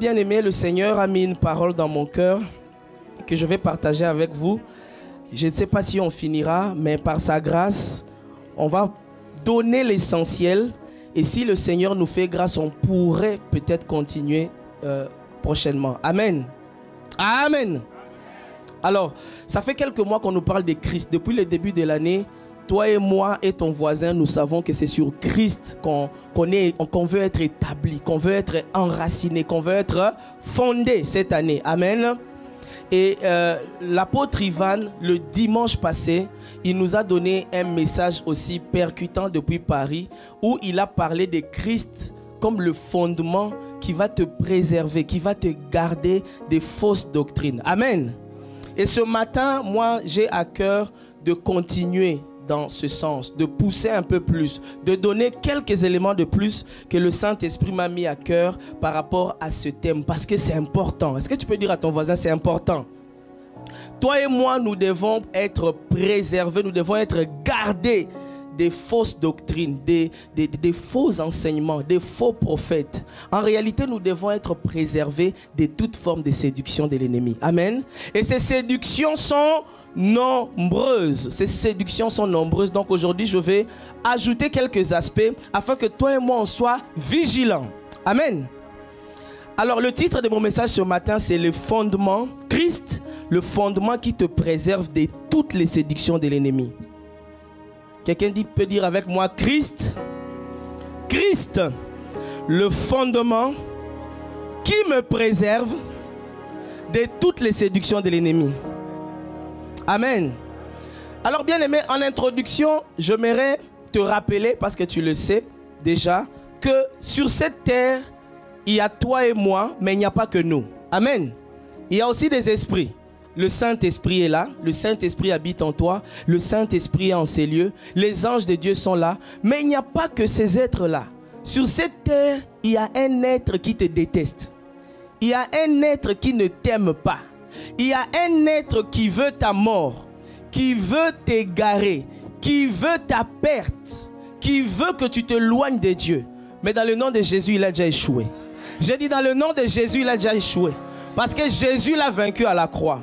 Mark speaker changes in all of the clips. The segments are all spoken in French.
Speaker 1: Bien-aimé, le Seigneur a mis une parole dans mon cœur que je vais partager avec vous. Je ne sais pas si on finira, mais par sa grâce, on va donner l'essentiel. Et si le Seigneur nous fait grâce, on pourrait peut-être continuer prochainement. Amen. Amen. Alors, ça fait quelques mois qu'on nous parle de Christ. Depuis le début de l'année, toi et moi et ton voisin, nous savons que c'est sur Christ qu'on veut être établi, qu'on veut être enraciné, qu'on veut être fondé cette année. Amen. Et l'apôtre Ivan, le dimanche passé, il nous a donné un message aussi percutant depuis Paris, où il a parlé de Christ comme le fondement qui va te préserver, qui va te garder des fausses doctrines. Amen. Et ce matin, moi, j'ai à cœur de continuer dans ce sens, de pousser un peu plus, de donner quelques éléments de plus que le Saint-Esprit m'a mis à cœur par rapport à ce thème, parce que c'est important. Est-ce que tu peux dire à ton voisin, c'est important? Toi et moi, nous devons être préservés, nous devons être gardés des fausses doctrines, des faux enseignements, des faux prophètes. En réalité, nous devons être préservés de toute forme de séduction de l'ennemi. Amen. Et ces séductions sont nombreuses. Ces séductions sont nombreuses. Donc aujourd'hui, je vais ajouter quelques aspects afin que toi et moi, on soit vigilants. Amen. Alors le titre de mon message ce matin, c'est le fondement. Christ, le fondement qui te préserve de toutes les séductions de l'ennemi. Quelqu'un peut dire avec moi, Christ, Christ, le fondement qui me préserve de toutes les séductions de l'ennemi. Amen. Alors bien aimé, en introduction, j'aimerais te rappeler, parce que tu le sais déjà, que sur cette terre, il y a toi et moi, mais il n'y a pas que nous. Amen. Il y a aussi des esprits. Le Saint-Esprit est là, le Saint-Esprit habite en toi, le Saint-Esprit est en ces lieux, les anges de Dieu sont là, mais il n'y a pas que ces êtres-là. Sur cette terre, il y a un être qui te déteste. Il y a un être qui ne t'aime pas. Il y a un être qui veut ta mort, qui veut t'égarer, qui veut ta perte, qui veut que tu te éloignes de Dieu. Mais dans le nom de Jésus, il a déjà échoué. J'ai dit dans le nom de Jésus, il a déjà échoué. Parce que Jésus l'a vaincu à la croix.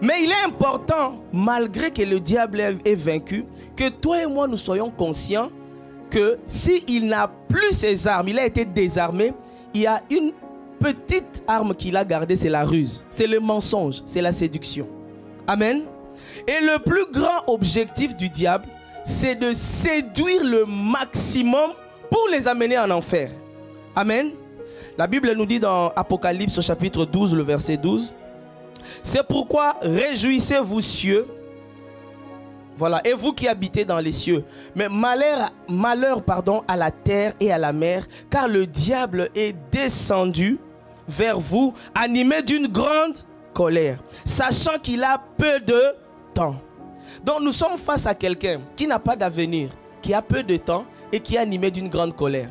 Speaker 1: Mais il est important, malgré que le diable est vaincu, que toi et moi nous soyons conscients que s'il n'a plus ses armes, il a été désarmé, il y a une petite arme qu'il a gardée, c'est la ruse, c'est le mensonge, c'est la séduction. Amen. Et le plus grand objectif du diable, c'est de séduire le maximum pour les amener en enfer. Amen. La Bible nous dit dans Apocalypse au chapitre 12, le verset 12, c'est pourquoi réjouissez-vous cieux, voilà, et vous qui habitez dans les cieux, mais malheur à la terre et à la mer, car le diable est descendu vers vous, animé d'une grande colère, sachant qu'il a peu de temps. Donc nous sommes face à quelqu'un qui n'a pas d'avenir, qui a peu de temps et qui est animé d'une grande colère.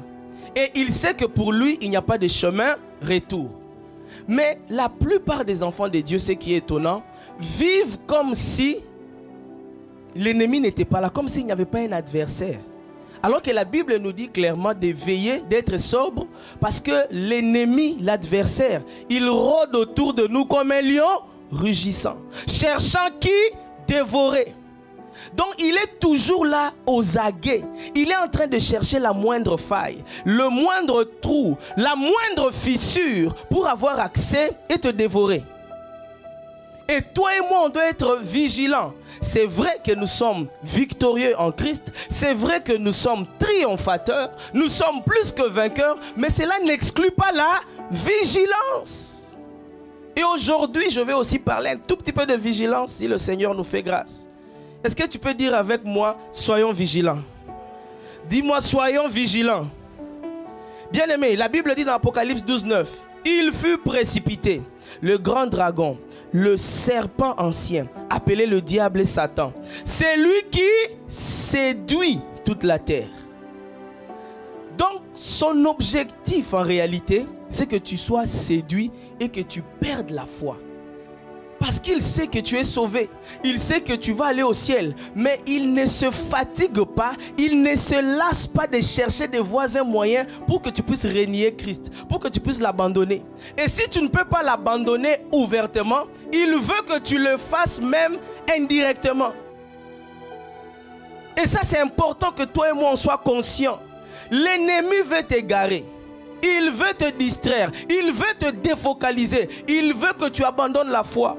Speaker 1: Et il sait que pour lui, il n'y a pas de chemin retour. Mais la plupart des enfants de Dieu, ce qui est étonnant, vivent comme si l'ennemi n'était pas là, comme s'il n'y avait pas un adversaire. Alors que la Bible nous dit clairement de veiller, d'être sobre, parce que l'ennemi, l'adversaire, il rôde autour de nous comme un lion rugissant, cherchant qui dévorer. Donc il est toujours là aux aguets. Il est en train de chercher la moindre faille, le moindre trou, la moindre fissure pour avoir accès et te dévorer. Et toi et moi, on doit être vigilants. C'est vrai que nous sommes victorieux en Christ. C'est vrai que nous sommes triomphateurs. Nous sommes plus que vainqueurs. Mais cela n'exclut pas la vigilance. Et aujourd'hui, je vais aussi parler un tout petit peu de vigilance si le Seigneur nous fait grâce. Est-ce que tu peux dire avec moi, soyons vigilants? Dis-moi, soyons vigilants. Bien-aimé, la Bible dit dans Apocalypse 12, 9, il fut précipité, le grand dragon, le serpent ancien, appelé le diable et Satan. C'est lui qui séduit toute la terre. Donc, son objectif en réalité, c'est que tu sois séduit et que tu perdes la foi. Parce qu'il sait que tu es sauvé. Il sait que tu vas aller au ciel. Mais il ne se fatigue pas. Il ne se lasse pas de chercher des voies et moyens pour que tu puisses renier Christ. Pour que tu puisses l'abandonner. Et si tu ne peux pas l'abandonner ouvertement, il veut que tu le fasses même indirectement. Et ça, c'est important que toi et moi, on soit conscients. L'ennemi veut t'égarer. Il veut te distraire. Il veut te défocaliser. Il veut que tu abandonnes la foi.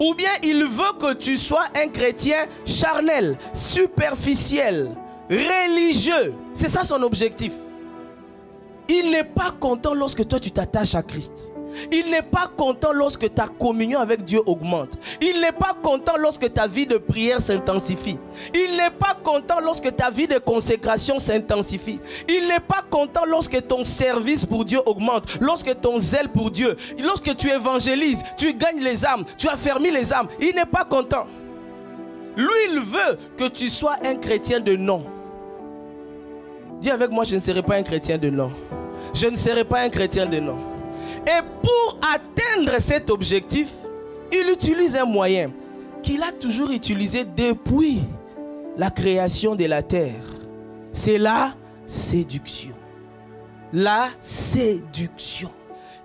Speaker 1: Ou bien il veut que tu sois un chrétien charnel, superficiel, religieux. C'est ça son objectif. Il n'est pas content lorsque toi tu t'attaches à Christ. Il n'est pas content lorsque ta communion avec Dieu augmente. Il n'est pas content lorsque ta vie de prière s'intensifie. Il n'est pas content lorsque ta vie de consécration s'intensifie. Il n'est pas content lorsque ton service pour Dieu augmente. Lorsque ton zèle pour Dieu. Lorsque tu évangélises, tu gagnes les âmes, tu affermis les âmes. Il n'est pas content. Lui, il veut que tu sois un chrétien de nom. Dis avec moi, je ne serai pas un chrétien de nom. Je ne serai pas un chrétien de nom. Et pour atteindre cet objectif, il utilise un moyen qu'il a toujours utilisé depuis la création de la terre. C'est la séduction. La séduction.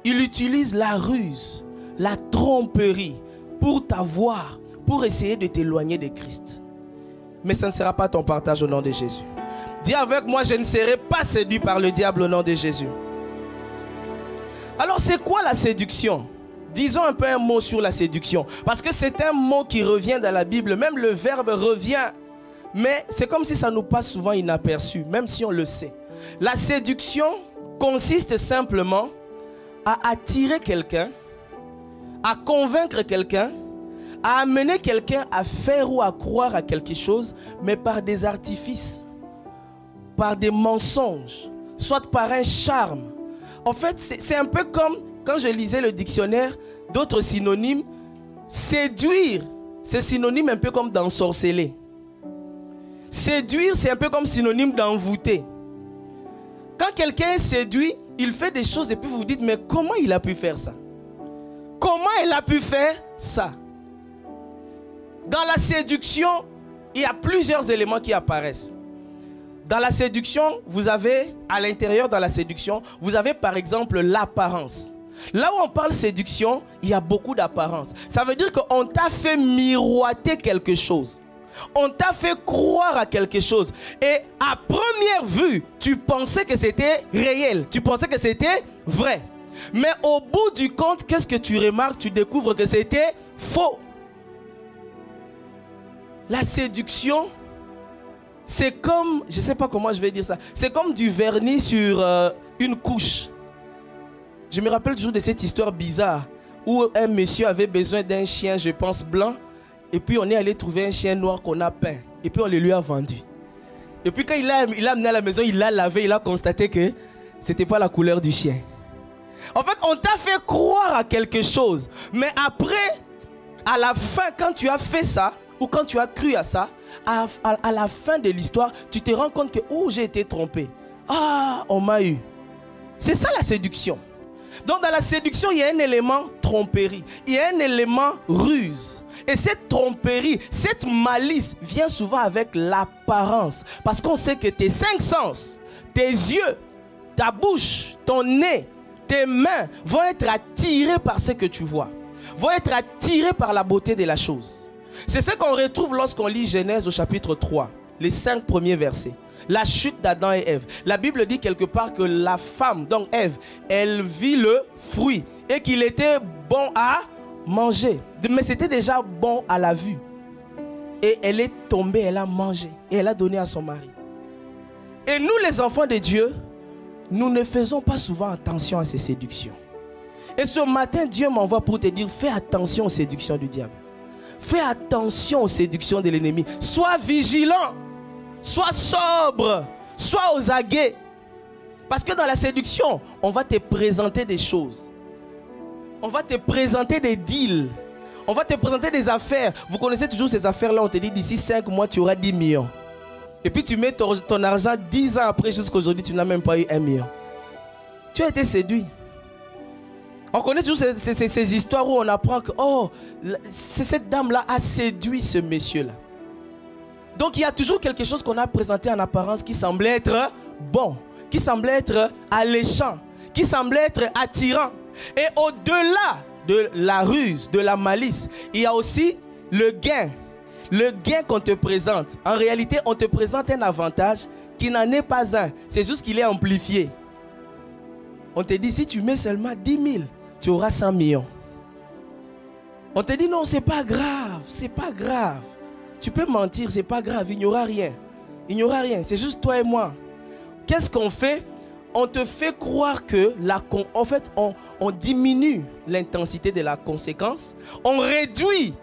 Speaker 1: Il utilise la ruse, la tromperie pour t'avoir, pour essayer de t'éloigner de Christ. Mais ça ne sera pas ton partage au nom de Jésus. Dis avec moi, je ne serai pas séduit par le diable au nom de Jésus. Alors c'est quoi la séduction? Disons un peu un mot sur la séduction. Parce que c'est un mot qui revient dans la Bible. Même le verbe revient. Mais c'est comme si ça nous passe souvent inaperçu. Même si on le sait. La séduction consiste simplement à attirer quelqu'un. À convaincre quelqu'un. À amener quelqu'un à faire ou à croire à quelque chose. Mais par des artifices. Par des mensonges. Soit par un charme. En fait, c'est un peu comme quand je lisais le dictionnaire, d'autres synonymes. Séduire, c'est synonyme un peu comme d'ensorceler. Séduire, c'est un peu comme synonyme d'envoûter. Quand quelqu'un est séduit, il fait des choses et puis vous vous dites, mais comment il a pu faire ça? Comment elle a pu faire ça? Dans la séduction, il y a plusieurs éléments qui apparaissent. Dans la séduction, vous avez, à l'intérieur dans la séduction, vous avez par exemple l'apparence. Là où on parle séduction, il y a beaucoup d'apparence. Ça veut dire qu'on t'a fait miroiter quelque chose. On t'a fait croire à quelque chose. Et à première vue, tu pensais que c'était réel. Tu pensais que c'était vrai. Mais au bout du compte, qu'est-ce que tu remarques? Tu découvres que c'était faux. La séduction, c'est comme, je ne sais pas comment je vais dire ça, c'est comme du vernis sur une couche. Je me rappelle toujours de cette histoire bizarre où un monsieur avait besoin d'un chien, je pense blanc, et puis on est allé trouver un chien noir qu'on a peint, et puis on le lui a vendu. Et puis quand il l'a amené à la maison, il l'a lavé, il a constaté que ce n'était pas la couleur du chien. En fait, on t'a fait croire à quelque chose, mais après, à la fin, quand tu as fait ça, ou quand tu as cru à ça, à la fin de l'histoire, tu te rends compte que oh, j'ai été trompé. Ah, on m'a eu. C'est ça la séduction. Donc dans la séduction, il y a un élément tromperie. Il y a un élément ruse. Et cette tromperie, cette malice vient souvent avec l'apparence. Parce qu'on sait que tes 5 sens, tes yeux, ta bouche, ton nez, tes mains vont être attirés par ce que tu vois. Vont être attirés par la beauté de la chose. C'est ce qu'on retrouve lorsqu'on lit Genèse au chapitre 3, les 5 premiers versets. La chute d'Adam et Ève. La Bible dit quelque part que la femme, donc Ève, elle vit le fruit et qu'il était bon à manger. Mais c'était déjà bon à la vue. Et elle est tombée, elle a mangé et elle a donné à son mari. Et nous les enfants de Dieu, nous ne faisons pas souvent attention à ces séductions. Et ce matin, Dieu m'envoie pour te dire, fais attention aux séductions du diable. Fais attention aux séductions de l'ennemi. Sois vigilant. Sois sobre. Sois aux aguets. Parce que dans la séduction, on va te présenter des choses. On va te présenter des deals. On va te présenter des affaires. Vous connaissez toujours ces affaires-là. On te dit d'ici 5 mois, tu auras 10 millions. Et puis tu mets ton argent 10 ans après jusqu'à aujourd'hui, tu n'as même pas eu 1 million. Tu as été séduit. On connaît toujours ces histoires où on apprend que oh, cette dame-là a séduit ce monsieur-là. Donc il y a toujours quelque chose qu'on a présenté en apparence qui semblait être bon, qui semblait être alléchant, qui semblait être attirant. Et au-delà de la ruse, de la malice, il y a aussi le gain. Le gain qu'on te présente. En réalité, on te présente un avantage qui n'en est pas un. C'est juste qu'il est amplifié. On te dit, si tu mets seulement 10 000, tu auras 100 millions. On te dit, non, c'est pas grave, c'est pas grave. Tu peux mentir, c'est pas grave, il n'y aura rien. Il n'y aura rien, c'est juste toi et moi. Qu'est-ce qu'on fait? On te fait croire que, en fait, on diminue l'intensité de la conséquence. On réduit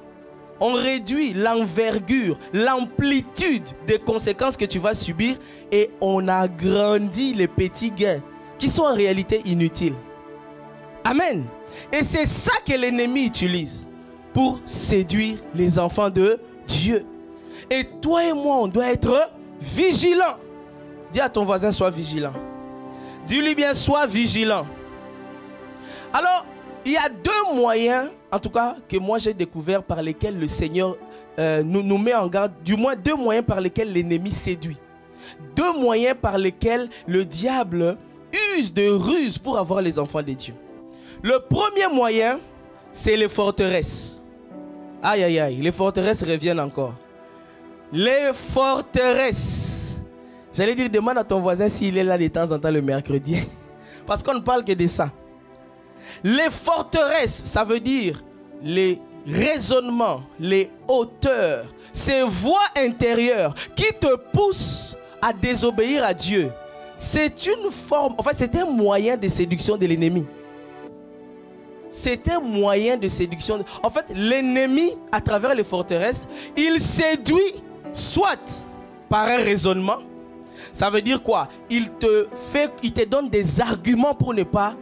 Speaker 1: l'envergure, l'amplitude des conséquences que tu vas subir et on agrandit les petits gains qui sont en réalité inutiles. Amen. Et c'est ça que l'ennemi utilise pour séduire les enfants de Dieu. Et toi et moi, on doit être vigilants. Dis à ton voisin, sois vigilant. Dis-lui bien, sois vigilant. Alors, il y a deux moyens, en tout cas, que moi j'ai découvert par lesquels le Seigneur nous met en garde. Du moins, deux moyens par lesquels l'ennemi séduit. Deux moyens par lesquels le diable use de ruses pour avoir les enfants de Dieu. Le premier moyen, c'est les forteresses. Aïe, aïe, aïe, les forteresses reviennent encore. Les forteresses. J'allais dire, demande à ton voisin s'il est là de temps en temps le mercredi. Parce qu'on ne parle que de ça. Les forteresses, ça veut dire les raisonnements, les hauteurs, ces voix intérieures qui te poussent à désobéir à Dieu. C'est une forme, en fait, c'est un moyen de séduction de l'ennemi. C'est un moyen de séduction. En fait, l'ennemi, à travers les forteresses, il séduit soit par un raisonnement. Ça veut dire quoi? Il te donne des arguments pour ne pas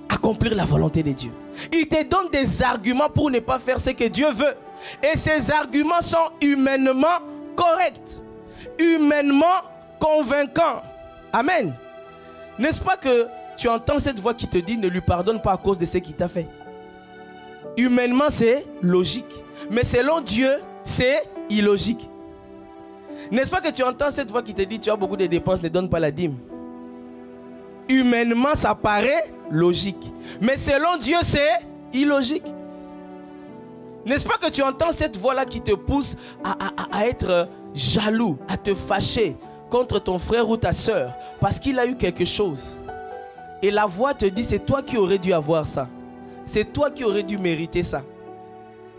Speaker 1: accomplir la volonté de Dieu. Il te donne des arguments pour ne pas faire ce que Dieu veut. Et ces arguments sont humainement corrects, humainement convaincants. Amen. N'est-ce pas que tu entends cette voix qui te dit ne lui pardonne pas à cause de ce qu'il t'a fait? Humainement, c'est logique. Mais selon Dieu, c'est illogique. N'est-ce pas que tu entends cette voix qui te dit tu as beaucoup de dépenses, ne donne pas la dîme? Humainement, ça paraît logique. Mais selon Dieu, c'est illogique. N'est-ce pas que tu entends cette voix-là qui te pousse à être jaloux, à te fâcher contre ton frère ou ta soeur parce qu'il a eu quelque chose? Et la voix te dit, c'est toi qui aurais dû avoir ça. C'est toi qui aurais dû mériter ça.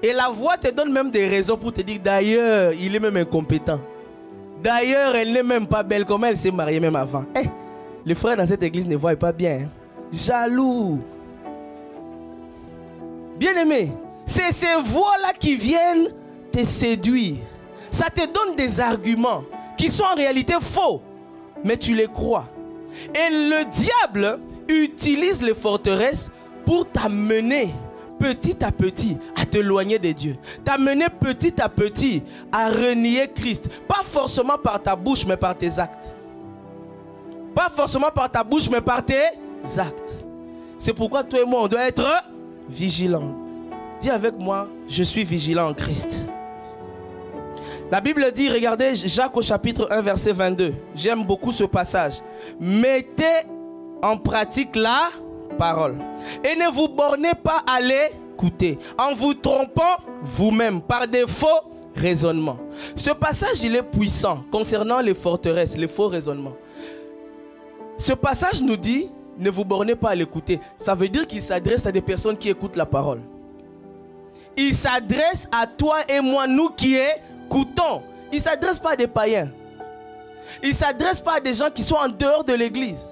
Speaker 1: Et la voix te donne même des raisons pour te dire, d'ailleurs, il est même incompétent. D'ailleurs, elle n'est même pas belle comme elle s'est mariée même avant. Hey, les frères dans cette église ne voient pas bien. Hein? Jaloux. Bien-aimé, c'est ces voix-là qui viennent te séduire. Ça te donne des arguments qui sont en réalité faux, mais tu les crois. Et le diable utilise les forteresses pour t'amener petit à petit à t'éloigner de Dieu. T'amener petit à petit à renier Christ. Pas forcément par ta bouche, mais par tes actes. Pas forcément par ta bouche, mais par tes actes. C'est pourquoi toi et moi, on doit être vigilants. Dis avec moi, je suis vigilant en Christ. La Bible dit, regardez Jacques au chapitre 1, verset 22. J'aime beaucoup ce passage. Mettez en pratique la parole. Et ne vous bornez pas à l'écouter, en vous trompant vous-même par des faux raisonnements. Ce passage, il est puissant concernant les forteresses, les faux raisonnements. Ce passage nous dit, ne vous bornez pas à l'écouter. Ça veut dire qu'il s'adresse à des personnes qui écoutent la parole. Il s'adresse à toi et moi, nous qui écoutons. Il ne s'adresse pas à des païens. Il ne s'adresse pas à des gens qui sont en dehors de l'église.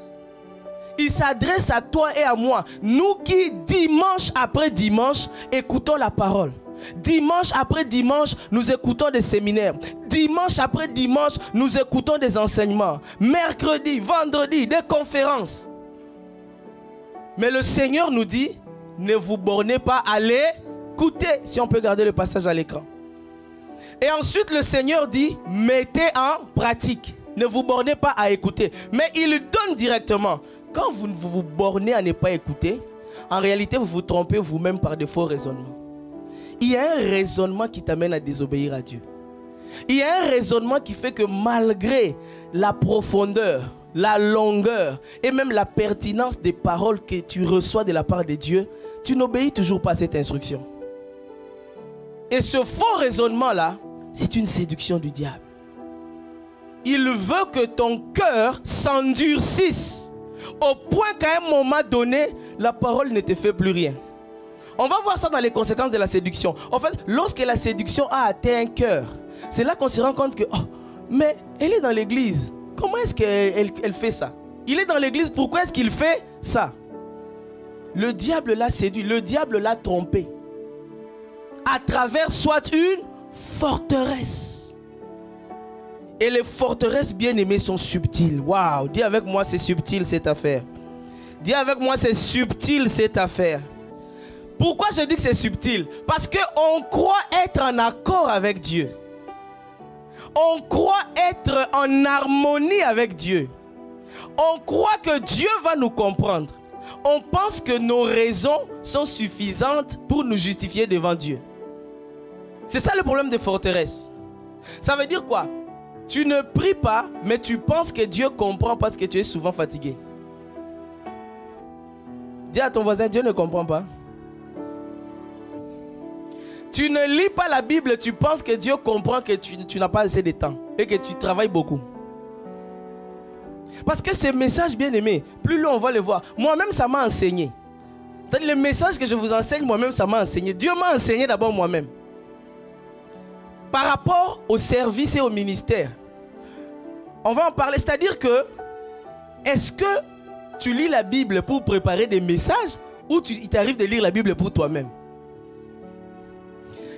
Speaker 1: Il s'adresse à toi et à moi. Nous qui, dimanche après dimanche, écoutons la parole. Dimanche après dimanche, nous écoutons des séminaires. Dimanche après dimanche, nous écoutons des enseignements. Mercredi, vendredi, des conférences. Mais le Seigneur nous dit, ne vous bornez pas à l'écouter. Si on peut garder le passage à l'écran. Et ensuite, le Seigneur dit, mettez en pratique. Ne vous bornez pas à écouter. Mais il donne directement. Quand vous vous bornez à ne pas écouter, En réalité, vous vous trompez vous-même par de faux raisonnements. Il y a un raisonnement qui t'amène à désobéir à Dieu. Il y a un raisonnement qui fait que malgré la profondeur, la longueur et même la pertinence des paroles que tu reçois de la part de Dieu, tu n'obéis toujours pas à cette instruction. Et ce faux raisonnement-là, c'est une séduction du diable. Il veut que ton cœur s'endurcisse au point qu'à un moment donné, la parole ne te fait plus rien. On va voir ça dans les conséquences de la séduction. En fait, lorsque la séduction a atteint un cœur, c'est là qu'on se rend compte que, oh, mais elle est dans l'église. Comment est-ce qu'elle fait ça? Il est dans l'église, pourquoi est-ce qu'il fait ça? Le diable l'a séduit, le diable l'a trompé. À travers soit une forteresse. Et les forteresses bien-aimées sont subtiles. Waouh, dis avec moi, c'est subtil cette affaire. Dis avec moi, c'est subtil cette affaire. Pourquoi je dis que c'est subtil? Parce qu'on croit être en accord avec Dieu. On croit être en harmonie avec Dieu. On croit que Dieu va nous comprendre. On pense que nos raisons sont suffisantes pour nous justifier devant Dieu. C'est ça le problème des forteresses. Ça veut dire quoi? Tu ne pries pas, mais tu penses que Dieu comprend parce que tu es souvent fatigué. Dis à ton voisin, Dieu ne comprend pas. Tu ne lis pas la Bible, tu penses que Dieu comprend que tu n'as pas assez de temps et que tu travailles beaucoup. Parce que ces messages bien-aimés, plus loin on va les voir. Moi-même, ça m'a enseigné. Les messages que je vous enseigne, moi-même, ça m'a enseigné. Dieu m'a enseigné d'abord moi-même. Par rapport au service et au ministère, on va en parler. C'est-à-dire que, est-ce que tu lis la Bible pour préparer des messages ou il t'arrive de lire la Bible pour toi-même?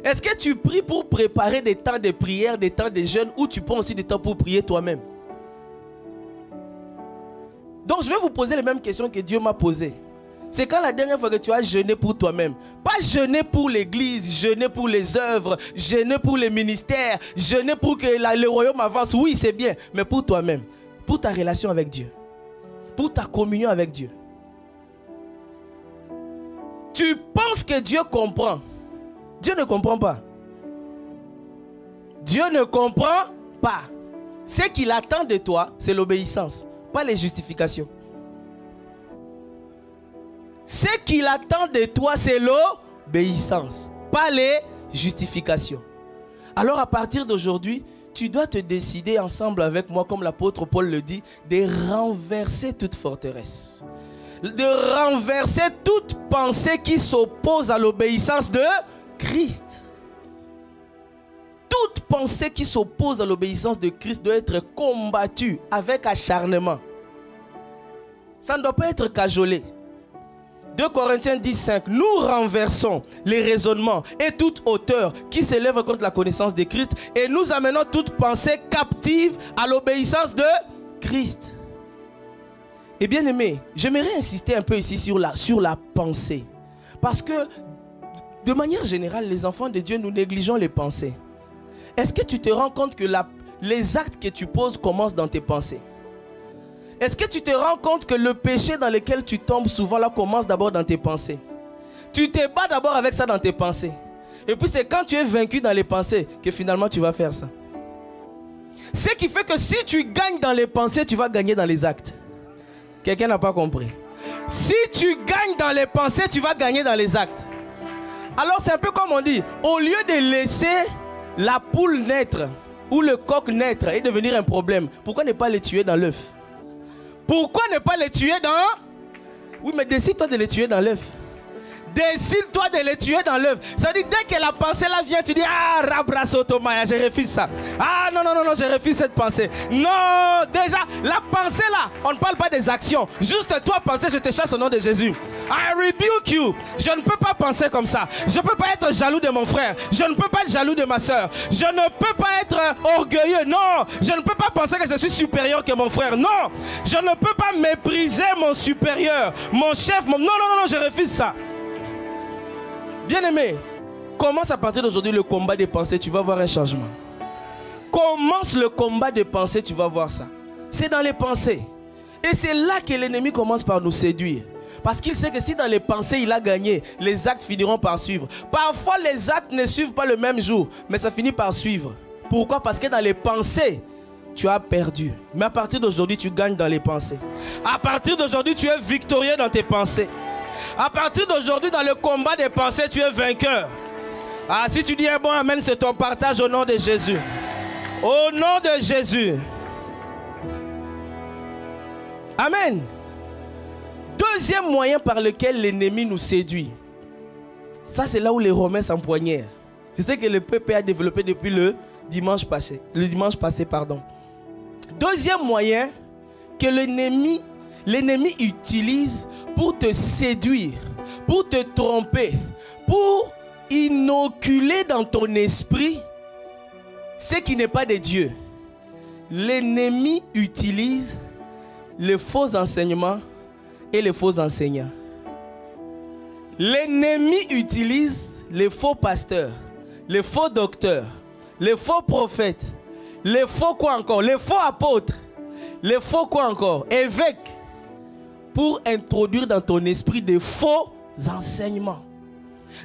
Speaker 1: Est-ce que tu pries pour préparer des temps de prière, des temps de jeûne, ou tu prends aussi des temps pour prier toi-même? Donc je vais vous poser les mêmes questions que Dieu m'a posées. C'est quand la dernière fois que tu as jeûné pour toi-même? Pas jeûner pour l'église, jeûner pour les œuvres, jeûner pour les ministères, jeûner pour que le royaume avance. Oui, c'est bien, mais pour toi-même, pour ta relation avec Dieu, pour ta communion avec Dieu. Tu penses que Dieu comprend? Dieu ne comprend pas. Dieu ne comprend pas. Ce qu'il attend de toi, c'est l'obéissance, pas les justifications. Ce qu'il attend de toi, c'est l'obéissance, pas les justifications. Alors à partir d'aujourd'hui, tu dois te décider ensemble avec moi, comme l'apôtre Paul le dit, de renverser toute forteresse. De renverser toute pensée qui s'oppose à l'obéissance de Christ. Toute pensée qui s'oppose à l'obéissance de Christ doit être combattue avec acharnement. Ça ne doit pas être cajolé. 2 Corinthiens 10:5, nous renversons les raisonnements et toute hauteur qui s'élève contre la connaissance de Christ et nous amenons toute pensée captive à l'obéissance de Christ. Et bien aimé, j'aimerais insister un peu ici sur la pensée. Parce que de manière générale, les enfants de Dieu, nous négligeons les pensées. Est-ce que tu te rends compte que les actes que tu poses commencent dans tes pensées? Est-ce que tu te rends compte que le péché dans lequel tu tombes souvent là commence d'abord dans tes pensées? Tu te bats d'abord avec ça dans tes pensées. Et puis c'est quand tu es vaincu dans les pensées que finalement tu vas faire ça. Ce qui fait que si tu gagnes dans les pensées, tu vas gagner dans les actes. Quelqu'un n'a pas compris. Si tu gagnes dans les pensées, tu vas gagner dans les actes. Alors c'est un peu comme on dit, au lieu de laisser la poule naître ou le coq naître et devenir un problème, pourquoi ne pas les tuer dans l'œuf? Pourquoi ne pas les tuer dans... Oui, mais décide-toi de les tuer dans l'œuf. Décide-toi de les tuer dans l'œuf. Ça veut dire dès que la pensée là vient, tu dis, ah, Rabrasotomaya, je refuse ça. Ah, non, je refuse cette pensée. Non, déjà, la pensée là, on ne parle pas des actions. Juste toi penser, je te chasse au nom de Jésus. I rebuke you. Je ne peux pas penser comme ça. Je ne peux pas être jaloux de mon frère. Je ne peux pas être jaloux de ma soeur. Je ne peux pas être orgueilleux. Non, je ne peux pas penser que je suis supérieur que mon frère. Non, je ne peux pas mépriser mon supérieur, mon chef. Non, je refuse ça. Bien-aimé, commence à partir d'aujourd'hui le combat des pensées, tu vas voir un changement. Commence le combat des pensées, tu vas voir ça. C'est dans les pensées. Et c'est là que l'ennemi commence par nous séduire. Parce qu'il sait que si dans les pensées il a gagné, les actes finiront par suivre. Parfois les actes ne suivent pas le même jour, mais ça finit par suivre. Pourquoi? Parce que dans les pensées, tu as perdu. Mais à partir d'aujourd'hui, tu gagnes dans les pensées. À partir d'aujourd'hui, tu es victorieux dans tes pensées. À partir d'aujourd'hui, dans le combat des pensées, tu es vainqueur. Ah, si tu dis un bon amen, c'est ton partage au nom de Jésus. Au nom de Jésus. Amen. Deuxième moyen par lequel l'ennemi nous séduit. Ça, c'est là où les Romains s'empoignèrent. C'est ce que le peuple a développé depuis le dimanche passé. Deuxième moyen que l'ennemi utilise pour te séduire, pour te tromper, pour inoculer dans ton esprit ce qui n'est pas de Dieu. L'ennemi utilise les faux enseignements et les faux enseignants. L'ennemi utilise les faux pasteurs, les faux docteurs, les faux prophètes, les faux quoi encore, les faux apôtres, les faux quoi encore, évêques, pour introduire dans ton esprit des faux enseignements.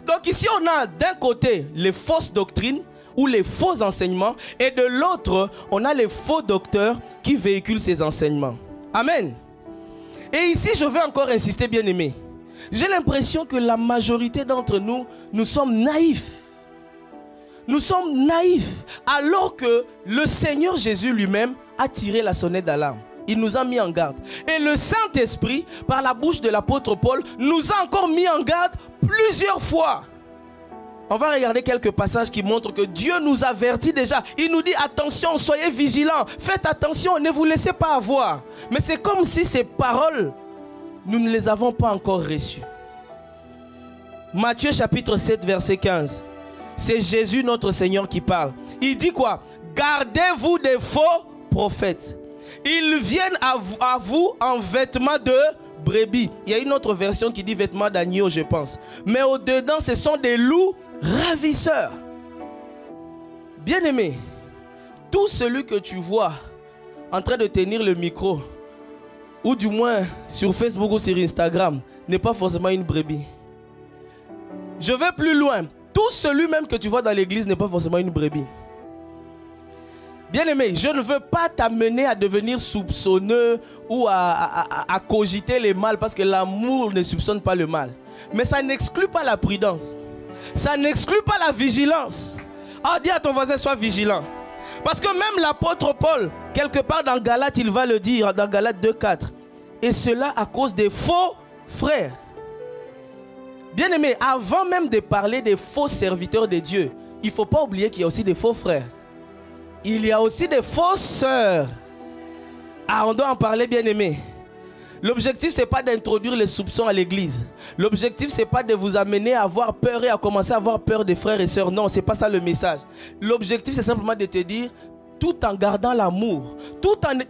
Speaker 1: Donc ici on a d'un côté les fausses doctrines ou les faux enseignements et de l'autre on a les faux docteurs qui véhiculent ces enseignements. Amen. Et ici je vais encore insister, bien aimé. J'ai l'impression que la majorité d'entre nous, nous sommes naïfs. Nous sommes naïfs alors que le Seigneur Jésus lui-même a tiré la sonnette d'alarme. Il nous a mis en garde. Et le Saint-Esprit, par la bouche de l'apôtre Paul, nous a encore mis en garde plusieurs fois. On va regarder quelques passages qui montrent que Dieu nous avertit déjà. Il nous dit attention, soyez vigilants, faites attention, ne vous laissez pas avoir. Mais c'est comme si ces paroles, nous ne les avons pas encore reçues. Matthieu chapitre 7 verset 15. C'est Jésus notre Seigneur qui parle. Il dit quoi? Gardez-vous des faux prophètes. Ils viennent à vous en vêtements de brebis. Il y a une autre version qui dit vêtements d'agneau, je pense. Mais au-dedans, ce sont des loups ravisseurs. Bien-aimé, tout celui que tu vois en train de tenir le micro, ou du moins sur Facebook ou sur Instagram, n'est pas forcément une brebis. Je vais plus loin. Tout celui même que tu vois dans l'église n'est pas forcément une brebis. Bien-aimé, je ne veux pas t'amener à devenir soupçonneux ou à cogiter le mal, parce que l'amour ne soupçonne pas le mal. Mais ça n'exclut pas la prudence. Ça n'exclut pas la vigilance. Ah, dis à ton voisin, sois vigilant. Parce que même l'apôtre Paul, quelque part dans Galates, il va le dire, dans Galates 2,4. Et cela à cause des faux frères. Bien-aimé, avant même de parler des faux serviteurs de Dieu, il ne faut pas oublier qu'il y a aussi des faux frères. Il y a aussi des fausses sœurs. Ah, on doit en parler, bien-aimé. L'objectif, ce n'est pas d'introduire les soupçons à l'église. L'objectif, ce n'est pas de vous amener à avoir peur et à commencer à avoir peur des frères et sœurs. Non, ce n'est pas ça le message. L'objectif, c'est simplement de te dire, tout en gardant l'amour,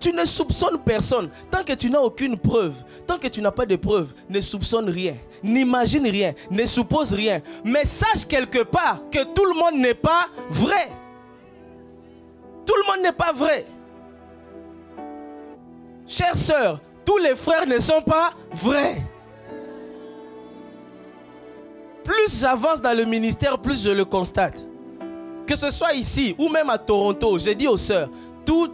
Speaker 1: tu ne soupçonnes personne. Tant que tu n'as aucune preuve, tant que tu n'as pas de preuve, ne soupçonne rien, n'imagine rien, ne suppose rien. Mais sache quelque part que tout le monde n'est pas vrai. Tout le monde n'est pas vrai. Chères sœurs, tous les frères ne sont pas vrais. Plus j'avance dans le ministère, plus je le constate. Que ce soit ici ou même à Toronto, j'ai dit aux sœurs, tous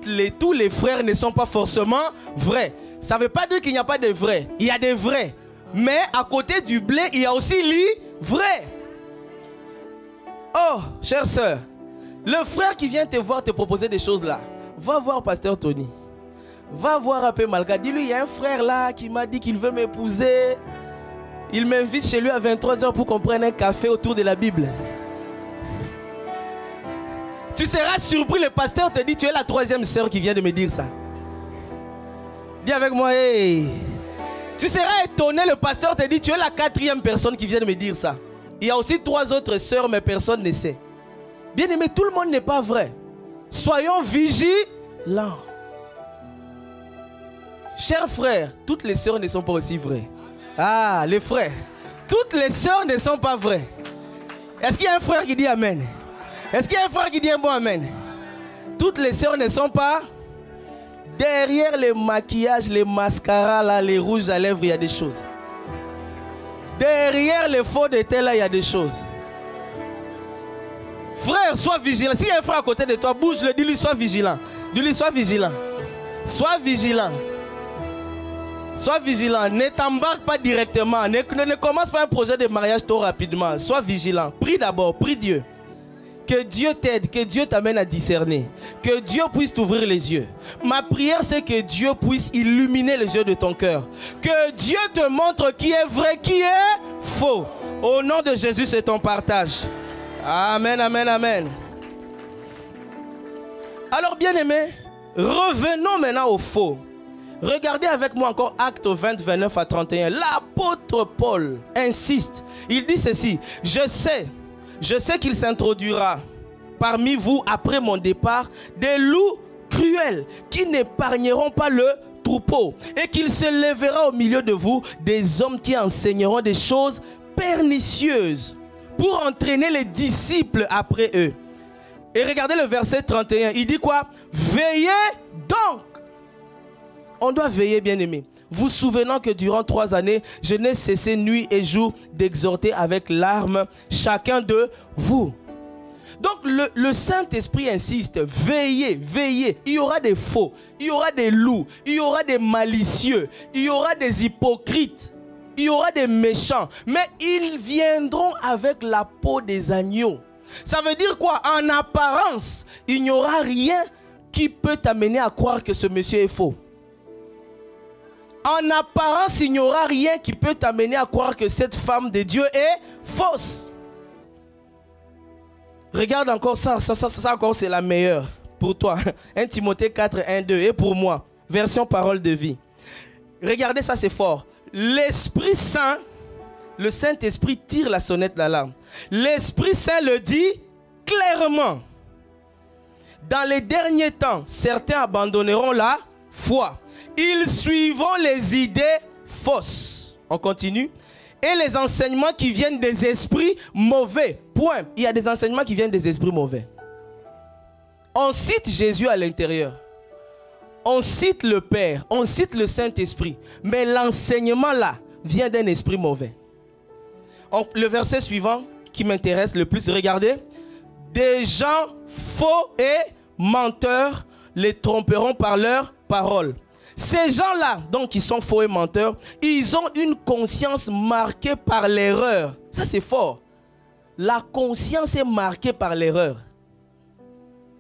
Speaker 1: les frères ne sont pas forcément vrais. Ça ne veut pas dire qu'il n'y a pas de vrais. Il y a des vrais. Mais à côté du blé, il y a aussi les vrais. Oh, chère sœur, le frère qui vient te voir te proposer des choses là, va voir pasteur Tony. Va voir un peu Malga. Dis-lui, il y a un frère là qui m'a dit qu'il veut m'épouser. Il m'invite chez lui à 23 h pour qu'on prenne un café autour de la Bible. Tu seras surpris, le pasteur te dit, tu es la troisième sœur qui vient de me dire ça. Dis avec moi, hey. Tu seras étonné, le pasteur te dit, tu es la quatrième personne qui vient de me dire ça. Il y a aussi 3 autres sœurs, mais personne ne sait. Bien aimé, tout le monde n'est pas vrai. Soyons vigilants. Chers frères, toutes les sœurs ne sont pas aussi vraies. Ah, les frères, toutes les sœurs ne sont pas vraies. Est-ce qu'il y a un frère qui dit amen? Est-ce qu'il y a un frère qui dit un bon amen? Toutes les sœurs ne sont pas. Derrière les maquillages, les mascaras, là, les rouges à lèvres, il y a des choses. Derrière les faux d'été, là, il y a des choses. Frère, sois vigilant. S'il y a un frère à côté de toi, bouge-le, dis-lui, sois vigilant. Dis-lui, sois vigilant. Sois vigilant. Sois vigilant. Ne t'embarque pas directement. Ne commence pas un projet de mariage trop rapidement. Sois vigilant. Prie d'abord, prie Dieu. Que Dieu t'aide, que Dieu t'amène à discerner. Que Dieu puisse t'ouvrir les yeux. Ma prière, c'est que Dieu puisse illuminer les yeux de ton cœur. Que Dieu te montre qui est vrai, qui est faux. Au nom de Jésus, c'est ton partage. Amen, amen, amen. Alors, bien-aimés, revenons maintenant au faux. Regardez avec moi encore Actes 20, 29 à 31. L'apôtre Paul insiste. Il dit ceci. Je sais qu'il s'introduira parmi vous après mon départ des loups cruels qui n'épargneront pas le troupeau et qu'il se lèvera au milieu de vous des hommes qui enseigneront des choses pernicieuses pour entraîner les disciples après eux. Et regardez le verset 31. Il dit quoi? Veillez donc. On doit veiller, bien-aimés. Vous souvenant que durant 3 années, je n'ai cessé nuit et jour d'exhorter avec larmes chacun de vous. Donc le Saint-Esprit insiste, veillez, veillez. Il y aura des faux, il y aura des loups, il y aura des malicieux, il y aura des hypocrites, il y aura des méchants. Mais ils viendront avec la peau des agneaux. Ça veut dire quoi? En apparence, il n'y aura rien qui peut t'amener à croire que ce monsieur est faux. En apparence, il n'y aura rien qui peut t'amener à croire que cette femme de Dieu est fausse. Regarde encore ça encore c'est la meilleure pour toi. 1 Timothée 4, 1, 2 et pour moi. Version parole de vie. Regardez ça, c'est fort. L'Esprit Saint, le Saint-Esprit tire la sonnette d'alarme. L'Esprit Saint le dit clairement. Dans les derniers temps, certains abandonneront la foi. Ils suivront les idées fausses. On continue. Et les enseignements qui viennent des esprits mauvais. Point. Il y a des enseignements qui viennent des esprits mauvais. On cite Jésus à l'intérieur. On cite le Père. On cite le Saint-Esprit. Mais l'enseignement là vient d'un esprit mauvais. Le verset suivant qui m'intéresse le plus, regardez. Des gens faux et menteurs les tromperont par leurs paroles. Ces gens-là, donc qui sont faux et menteurs, ils ont une conscience marquée par l'erreur. Ça c'est fort. La conscience est marquée par l'erreur.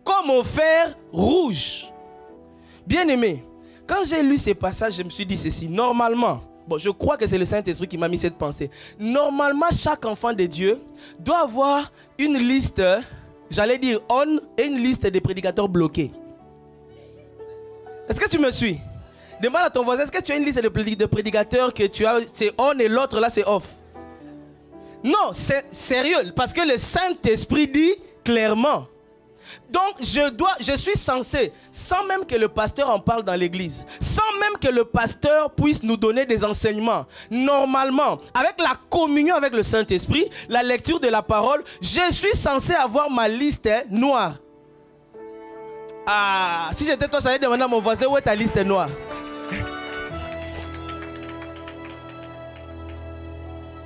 Speaker 1: Comme au fer rouge. Bien aimé, quand j'ai lu ces passages, je me suis dit ceci. Normalement, bon, je crois que c'est le Saint-Esprit qui m'a mis cette pensée. Normalement, chaque enfant de Dieu doit avoir une liste, j'allais dire on, et une liste des prédicateurs bloqués. Est-ce que tu me suis? Demande à ton voisin, est-ce que tu as une liste de prédicateurs que tu as, c'est on et l'autre là c'est off? Non, c'est sérieux, parce que le Saint-Esprit dit clairement. Donc je suis censé, sans même que le pasteur en parle dans l'église, sans même que le pasteur puisse nous donner des enseignements, normalement, avec la communion avec le Saint-Esprit, la lecture de la parole, je suis censé avoir ma liste noire. Ah, si j'étais toi, j'allais demander à mon voisin, où est ta liste noire?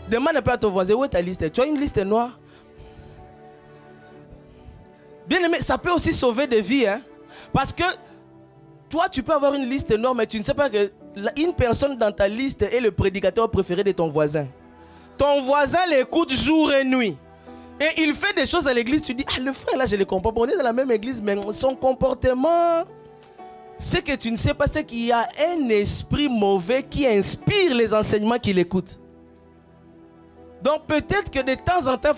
Speaker 1: Demande un peu à ton voisin, où est ta liste? Tu as une liste noire? Bien aimé, ça peut aussi sauver des vies. Hein? Parce que toi, tu peux avoir une liste noire, mais tu ne sais pas qu'une personne dans ta liste est le prédicateur préféré de ton voisin. Ton voisin l'écoute jour et nuit. Et il fait des choses à l'église, tu dis, ah le frère là, je le comprends. On est dans la même église, mais son comportement... Ce que tu ne sais pas, c'est qu'il y a un esprit mauvais qui inspire les enseignements qu'il écoute. Donc peut-être que de temps en temps,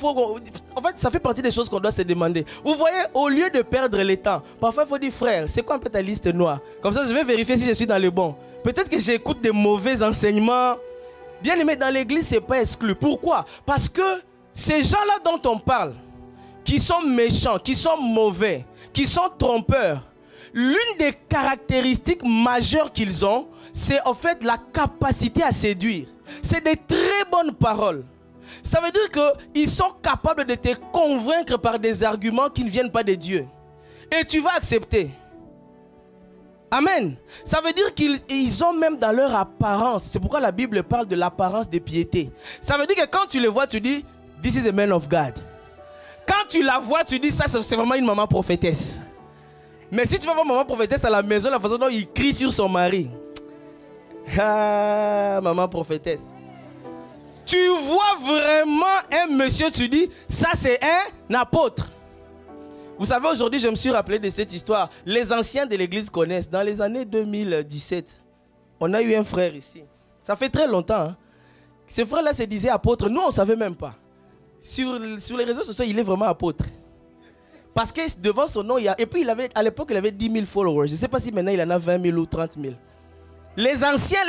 Speaker 1: en fait, ça fait partie des choses qu'on doit se demander. Vous voyez, au lieu de perdre le temps, parfois il faut dire, frère, c'est quoi un peu ta liste noire? Comme ça, je vais vérifier si je suis dans le bon. Peut-être que j'écoute des mauvais enseignements. Bien aimé, dans l'église, ce n'est pas exclu. Pourquoi? Parce que ces gens-là dont on parle, qui sont méchants, qui sont mauvais, qui sont trompeurs, l'une des caractéristiques majeures qu'ils ont, c'est en fait la capacité à séduire. C'est des très bonnes paroles. Ça veut dire qu'ils sont capables de te convaincre par des arguments qui ne viennent pas de Dieu. Et tu vas accepter. Amen. Ça veut dire qu'ils ont même dans leur apparence. C'est pourquoi la Bible parle de l'apparence de piété. Ça veut dire que quand tu les vois, tu dis, this is a man of God. Quand tu la vois, tu dis, ça c'est vraiment une maman prophétesse. Mais si tu vas voir maman prophétesse à la maison, la façon dont il crie sur son mari. Ah, maman prophétesse. Tu vois vraiment un monsieur, tu dis, ça c'est un apôtre. Vous savez, aujourd'hui, je me suis rappelé de cette histoire. Les anciens de l'église connaissent. Dans les années 2017, on a eu un frère ici. Ça fait très longtemps. Hein. Ce frère-là se disait apôtre. Nous, on ne savait même pas. Sur les réseaux sociaux, il est vraiment apôtre. Parce que devant son nom, il y a... Et puis, à l'époque, il avait 10 000 followers. Je ne sais pas si maintenant, il en a 20 000 ou 30 000. Les anciens,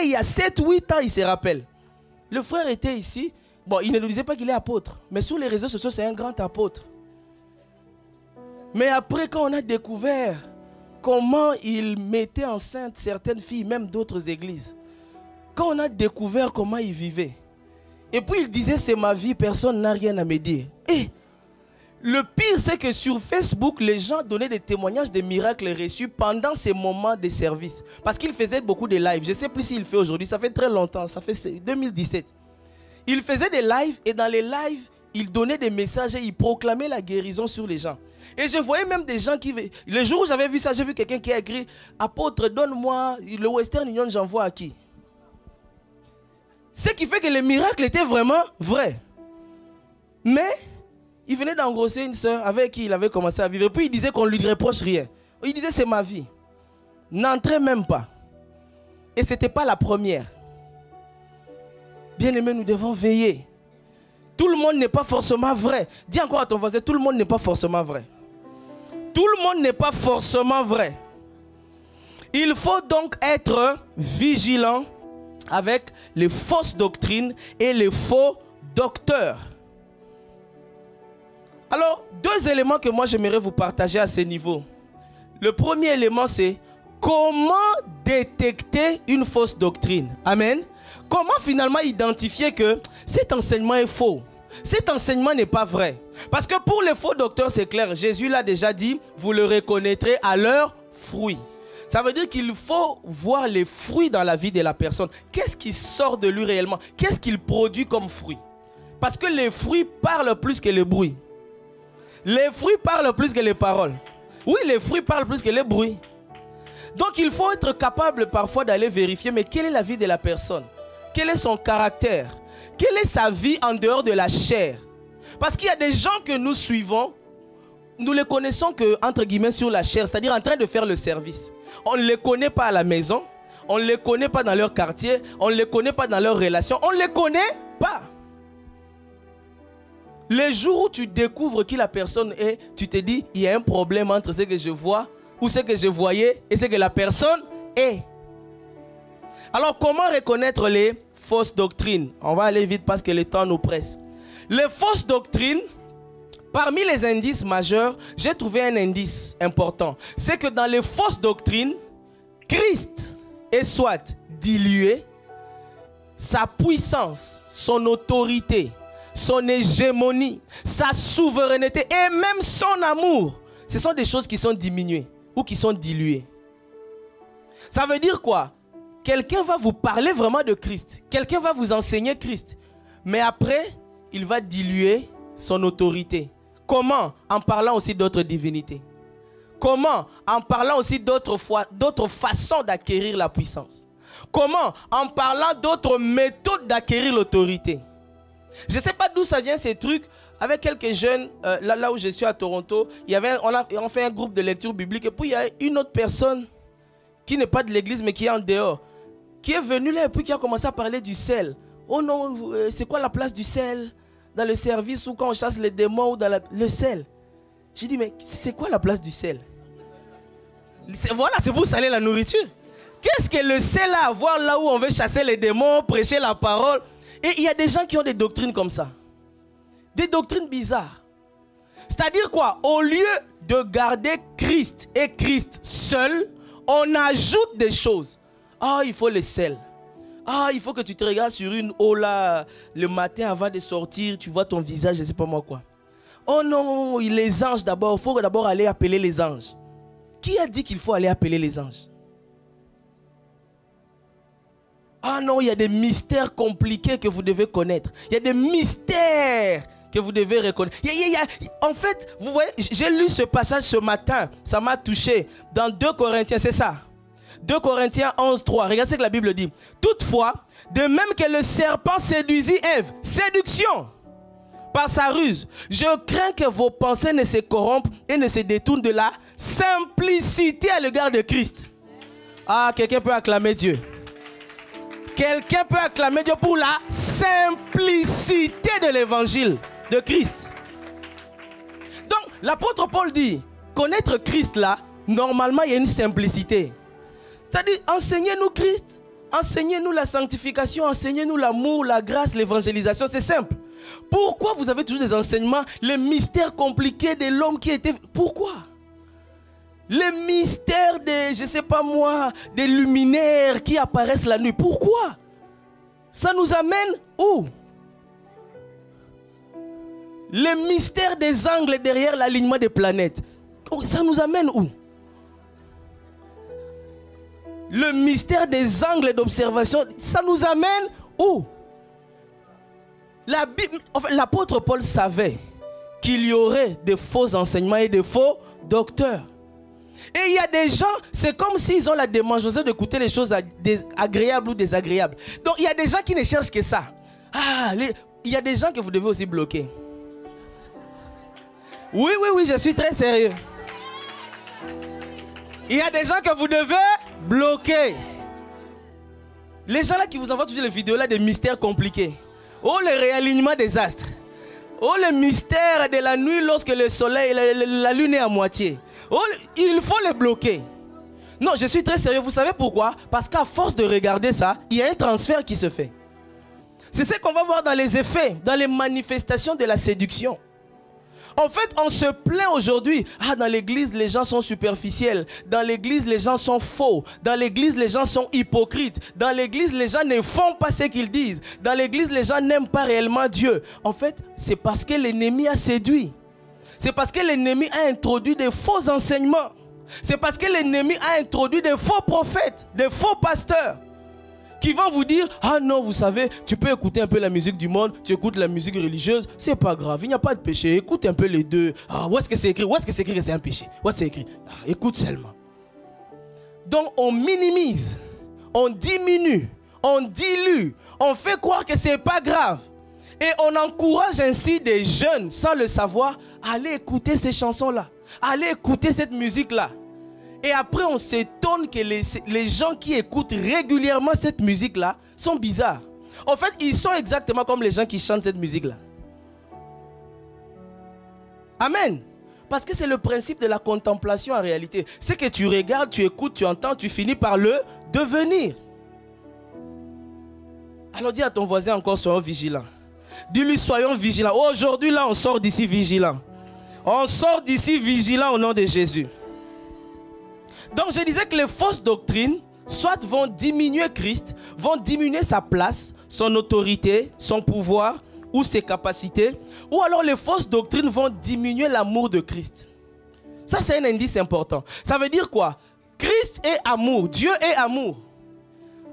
Speaker 1: il y a 7-8 ans, ils se rappellent. Le frère était ici. Bon, il ne nous disait pas qu'il est apôtre. Mais sur les réseaux sociaux, c'est un grand apôtre. Mais après, quand on a découvert comment il mettait enceinte certaines filles, même d'autres églises, quand on a découvert comment il vivait, et puis il disait, c'est ma vie, personne n'a rien à me dire. Et le pire, c'est que sur Facebook, les gens donnaient des témoignages des miracles reçus pendant ces moments de service. Parce qu'il faisait beaucoup de lives. Je ne sais plus s'il fait aujourd'hui, ça fait très longtemps, ça fait 2017. Il faisait des lives et dans les lives, il donnait des messages et il proclamait la guérison sur les gens. Et je voyais même des gens qui... Le jour où j'avais vu ça, j'ai vu quelqu'un qui a écrit « Apôtre, donne-moi le Western Union, j'envoie à qui ?» Ce qui fait que les miracles étaient vraiment vrais. Mais il venait d'engrosser une soeur avec qui il avait commencé à vivre. Et puis il disait qu'on ne lui reproche rien. Il disait « C'est ma vie. » N'entrez même pas. Et ce n'était pas la première. Bien-aimés, nous devons veiller. Tout le monde n'est pas forcément vrai. Dis encore à ton voisin, tout le monde n'est pas forcément vrai. Tout le monde n'est pas forcément vrai. Il faut donc être vigilant avec les fausses doctrines et les faux docteurs. Alors, deux éléments que moi j'aimerais vous partager à ce niveau. Le premier élément, c'est comment détecter une fausse doctrine. Amen. Comment finalement identifier que cet enseignement est faux? Cet enseignement n'est pas vrai. Parce que pour les faux docteurs, c'est clair. Jésus l'a déjà dit, vous le reconnaîtrez à leurs fruits. Ça veut dire qu'il faut voir les fruits dans la vie de la personne. Qu'est-ce qui sort de lui réellement? Qu'est-ce qu'il produit comme fruit? Parce que les fruits parlent plus que les bruits. Les fruits parlent plus que les paroles. Oui, les fruits parlent plus que les bruits. Donc il faut être capable parfois d'aller vérifier, mais quelle est la vie de la personne? Quel est son caractère? Quelle est sa vie en dehors de la chair? Parce qu'il y a des gens que nous suivons, nous les connaissons que, entre guillemets, sur la chair, c'est-à-dire en train de faire le service. On ne les connaît pas à la maison, on ne les connaît pas dans leur quartier, on ne les connaît pas dans leurs relations, on ne les connaît pas. Les jours où tu découvres qui la personne est, tu te dis, il y a un problème entre ce que je vois ou ce que je voyais et ce que la personne est. Alors, comment reconnaître les fausses doctrines? On va aller vite parce que le temps nous presse. Les fausses doctrines, parmi les indices majeurs, j'ai trouvé un indice important. C'est que dans les fausses doctrines, Christ est soit dilué, sa puissance, son autorité, son hégémonie, sa souveraineté et même son amour. Ce sont des choses qui sont diminuées ou qui sont diluées. Ça veut dire quoi? Quelqu'un va vous parler vraiment de Christ. Quelqu'un va vous enseigner Christ. Mais après, il va diluer son autorité. Comment? En parlant aussi d'autres divinités. Comment? En parlant aussi d'autres façons d'acquérir la puissance. Comment? En parlant d'autres méthodes d'acquérir l'autorité. Je ne sais pas d'où ça vient ces trucs. Avec quelques jeunes, là où je suis à Toronto, on fait un groupe de lecture biblique. Et puis il y a une autre personne qui n'est pas de l'église mais qui est en dehors, qui est venu là et puis qui a commencé à parler du sel. Oh non, c'est quoi la place du sel dans le service ou quand on chasse les démons ou dans le sel? J'ai dit, mais c'est quoi la place du sel? Voilà, c'est pour saler la nourriture. Qu'est-ce que le sel a à voir là où on veut chasser les démons, prêcher la parole? Et il y a des gens qui ont des doctrines comme ça. Des doctrines bizarres. C'est-à-dire quoi? Au lieu de garder Christ et Christ seul, on ajoute des choses. Ah, il faut le sel. Ah, il faut que tu te regardes sur une eau là, le matin avant de sortir, tu vois ton visage, je ne sais pas moi quoi. Oh non, les anges d'abord, il faut d'abord aller appeler les anges. Qui a dit qu'il faut aller appeler les anges? Ah non, il y a des mystères compliqués que vous devez connaître. Il y a des mystères que vous devez reconnaître. En fait, vous voyez, j'ai lu ce passage ce matin. Ça m'a touché. Dans 2 Corinthiens, c'est ça. 2 Corinthiens 11, 3. Regardez ce que la Bible dit. Toutefois, de même que le serpent séduisit Ève, séduction par sa ruse, je crains que vos pensées ne se corrompent et ne se détournent de la simplicité à l'égard de Christ. Ah, quelqu'un peut acclamer Dieu. Quelqu'un peut acclamer Dieu pour la simplicité de l'évangile de Christ. Donc, l'apôtre Paul dit, connaître Christ là, normalement, il y a une simplicité. C'est-à-dire, enseignez-nous Christ, enseignez-nous la sanctification, enseignez-nous l'amour, la grâce, l'évangélisation, c'est simple. Pourquoi vous avez toujours des enseignements, les mystères compliqués de l'homme qui était... Pourquoi? Les mystères des, je ne sais pas moi, des luminaires qui apparaissent la nuit. Pourquoi? Ça nous amène où? Les mystères des angles derrière l'alignement des planètes. Ça nous amène où? Le mystère des angles d'observation, ça nous amène où? L'apôtre Paul savait qu'il y aurait de faux enseignements et de faux docteurs. Et il y a des gens, c'est comme s'ils ont la démangeaison d'écouter les choses agréables ou désagréables. Donc il y a des gens qui ne cherchent que ça. Il y a des gens que vous devez aussi bloquer. Oui, je suis très sérieux. Il y a des gens que vous devez bloquer. Les gens là qui vous envoient toujours les vidéos là des mystères compliqués. Oh, le réalignement des astres. Oh, le mystère de la nuit lorsque le soleil, la lune est à moitié. Oh, il faut les bloquer. Non, je suis très sérieux. Vous savez pourquoi? Parce qu'à force de regarder ça, il y a un transfert qui se fait. C'est ce qu'on va voir dans les effets, dans les manifestations de la séduction. En fait, on se plaint aujourd'hui. Ah, dans l'église, les gens sont superficiels. Dans l'église, les gens sont faux. Dans l'église, les gens sont hypocrites. Dans l'église, les gens ne font pas ce qu'ils disent. Dans l'église, les gens n'aiment pas réellement Dieu. En fait, c'est parce que l'ennemi a séduit. C'est parce que l'ennemi a introduit des faux enseignements. C'est parce que l'ennemi a introduit des faux prophètes, des faux pasteurs qui vont vous dire, ah non, vous savez, tu peux écouter un peu la musique du monde, tu écoutes la musique religieuse, c'est pas grave, il n'y a pas de péché, écoute un peu les deux. Ah, où est-ce que c'est écrit? Où est-ce que c'est écrit que c'est un péché? Où est-ce que c'est écrit? Ah, écoute seulement. Donc on minimise, on diminue, on dilue, on fait croire que c'est pas grave. Et on encourage ainsi des jeunes, sans le savoir, à aller écouter ces chansons-là, à aller écouter cette musique-là. Et après, on s'étonne que les gens qui écoutent régulièrement cette musique-là sont bizarres. En fait, ils sont exactement comme les gens qui chantent cette musique-là. Amen. Parce que c'est le principe de la contemplation en réalité. C'est que tu regardes, tu écoutes, tu entends, tu finis par le devenir. Alors dis à ton voisin encore, soyons vigilants. Dis-lui, soyons vigilants. Aujourd'hui, là, on sort d'ici vigilant. On sort d'ici vigilant au nom de Jésus. Donc je disais que les fausses doctrines, soit vont diminuer Christ, vont diminuer sa place, son autorité, son pouvoir ou ses capacités, ou alors les fausses doctrines vont diminuer l'amour de Christ. Ça c'est un indice important. Ça veut dire quoi? Christ est amour, Dieu est amour.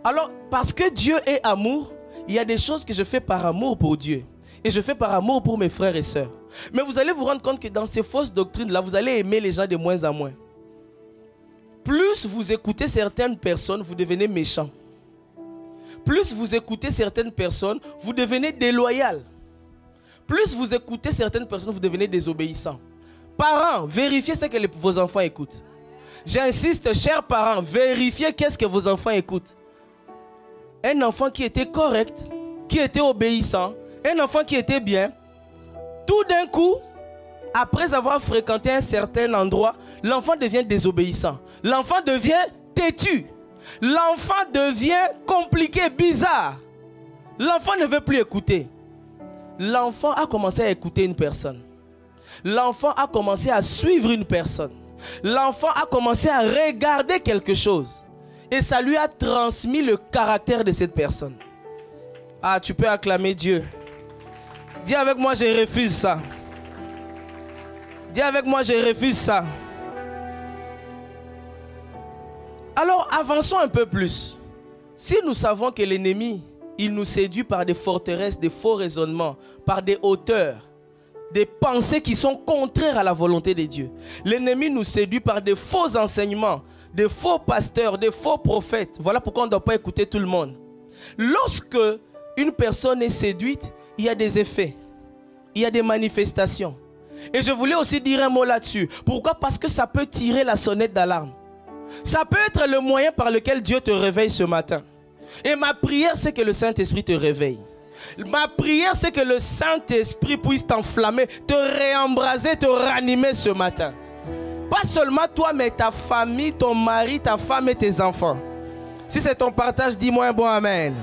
Speaker 1: Alors parce que Dieu est amour, il y a des choses que je fais par amour pour Dieu. Et je fais par amour pour mes frères et sœurs. Mais vous allez vous rendre compte que dans ces fausses doctrines-là, vous allez aimer les gens de moins en moins. Plus vous écoutez certaines personnes, vous devenez méchant. Plus vous écoutez certaines personnes, vous devenez déloyal. Plus vous écoutez certaines personnes, vous devenez désobéissant. Parents, vérifiez ce que vos enfants écoutent. J'insiste, chers parents, vérifiez qu'est-ce que vos enfants écoutent. Un enfant qui était correct, qui était obéissant, un enfant qui était bien, tout d'un coup, après avoir fréquenté un certain endroit, l'enfant devient désobéissant. L'enfant devient têtu. L'enfant devient compliqué, bizarre. L'enfant ne veut plus écouter. L'enfant a commencé à écouter une personne. L'enfant a commencé à suivre une personne. L'enfant a commencé à regarder quelque chose. Et ça lui a transmis le caractère de cette personne. Ah, tu peux acclamer Dieu. Dis avec moi, je refuse ça. Dis avec moi, je refuse ça. Alors, avançons un peu plus. Si nous savons que l'ennemi, il nous séduit par des forteresses, des faux raisonnements, par des hauteurs, des pensées qui sont contraires à la volonté de Dieu. L'ennemi nous séduit par des faux enseignements, des faux pasteurs, des faux prophètes. Voilà pourquoi on ne doit pas écouter tout le monde. Lorsque une personne est séduite, il y a des effets, il y a des manifestations. Et je voulais aussi dire un mot là-dessus. Pourquoi? Parce que ça peut tirer la sonnette d'alarme. Ça peut être le moyen par lequel Dieu te réveille ce matin. Et ma prière, c'est que le Saint-Esprit te réveille. Ma prière, c'est que le Saint-Esprit puisse t'enflammer, te réembraser, te ranimer ce matin. Pas seulement toi, mais ta famille, ton mari, ta femme et tes enfants. Si c'est ton partage, dis-moi un bon amen.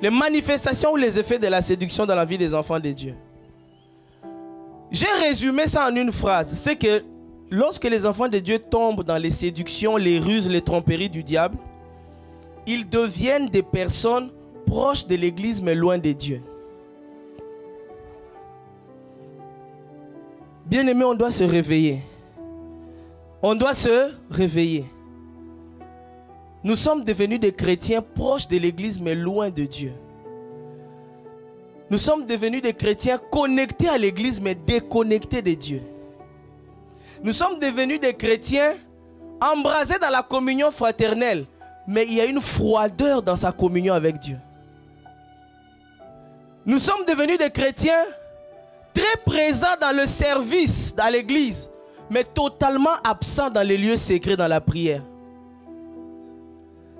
Speaker 1: Les manifestations ou les effets de la séduction dans la vie des enfants de Dieu. J'ai résumé ça en une phrase. C'est que lorsque les enfants de Dieu tombent dans les séductions, les ruses, les tromperies du diable, ils deviennent des personnes proches de l'église mais loin de Dieu. Bien-aimés, on doit se réveiller. On doit se réveiller. Nous sommes devenus des chrétiens proches de l'église mais loin de Dieu. Nous sommes devenus des chrétiens connectés à l'église mais déconnectés de Dieu. Nous sommes devenus des chrétiens embrasés dans la communion fraternelle, mais il y a une froideur dans sa communion avec Dieu. Nous sommes devenus des chrétiens très présents dans le service, dans l'église, mais totalement absents dans les lieux secrets, dans la prière.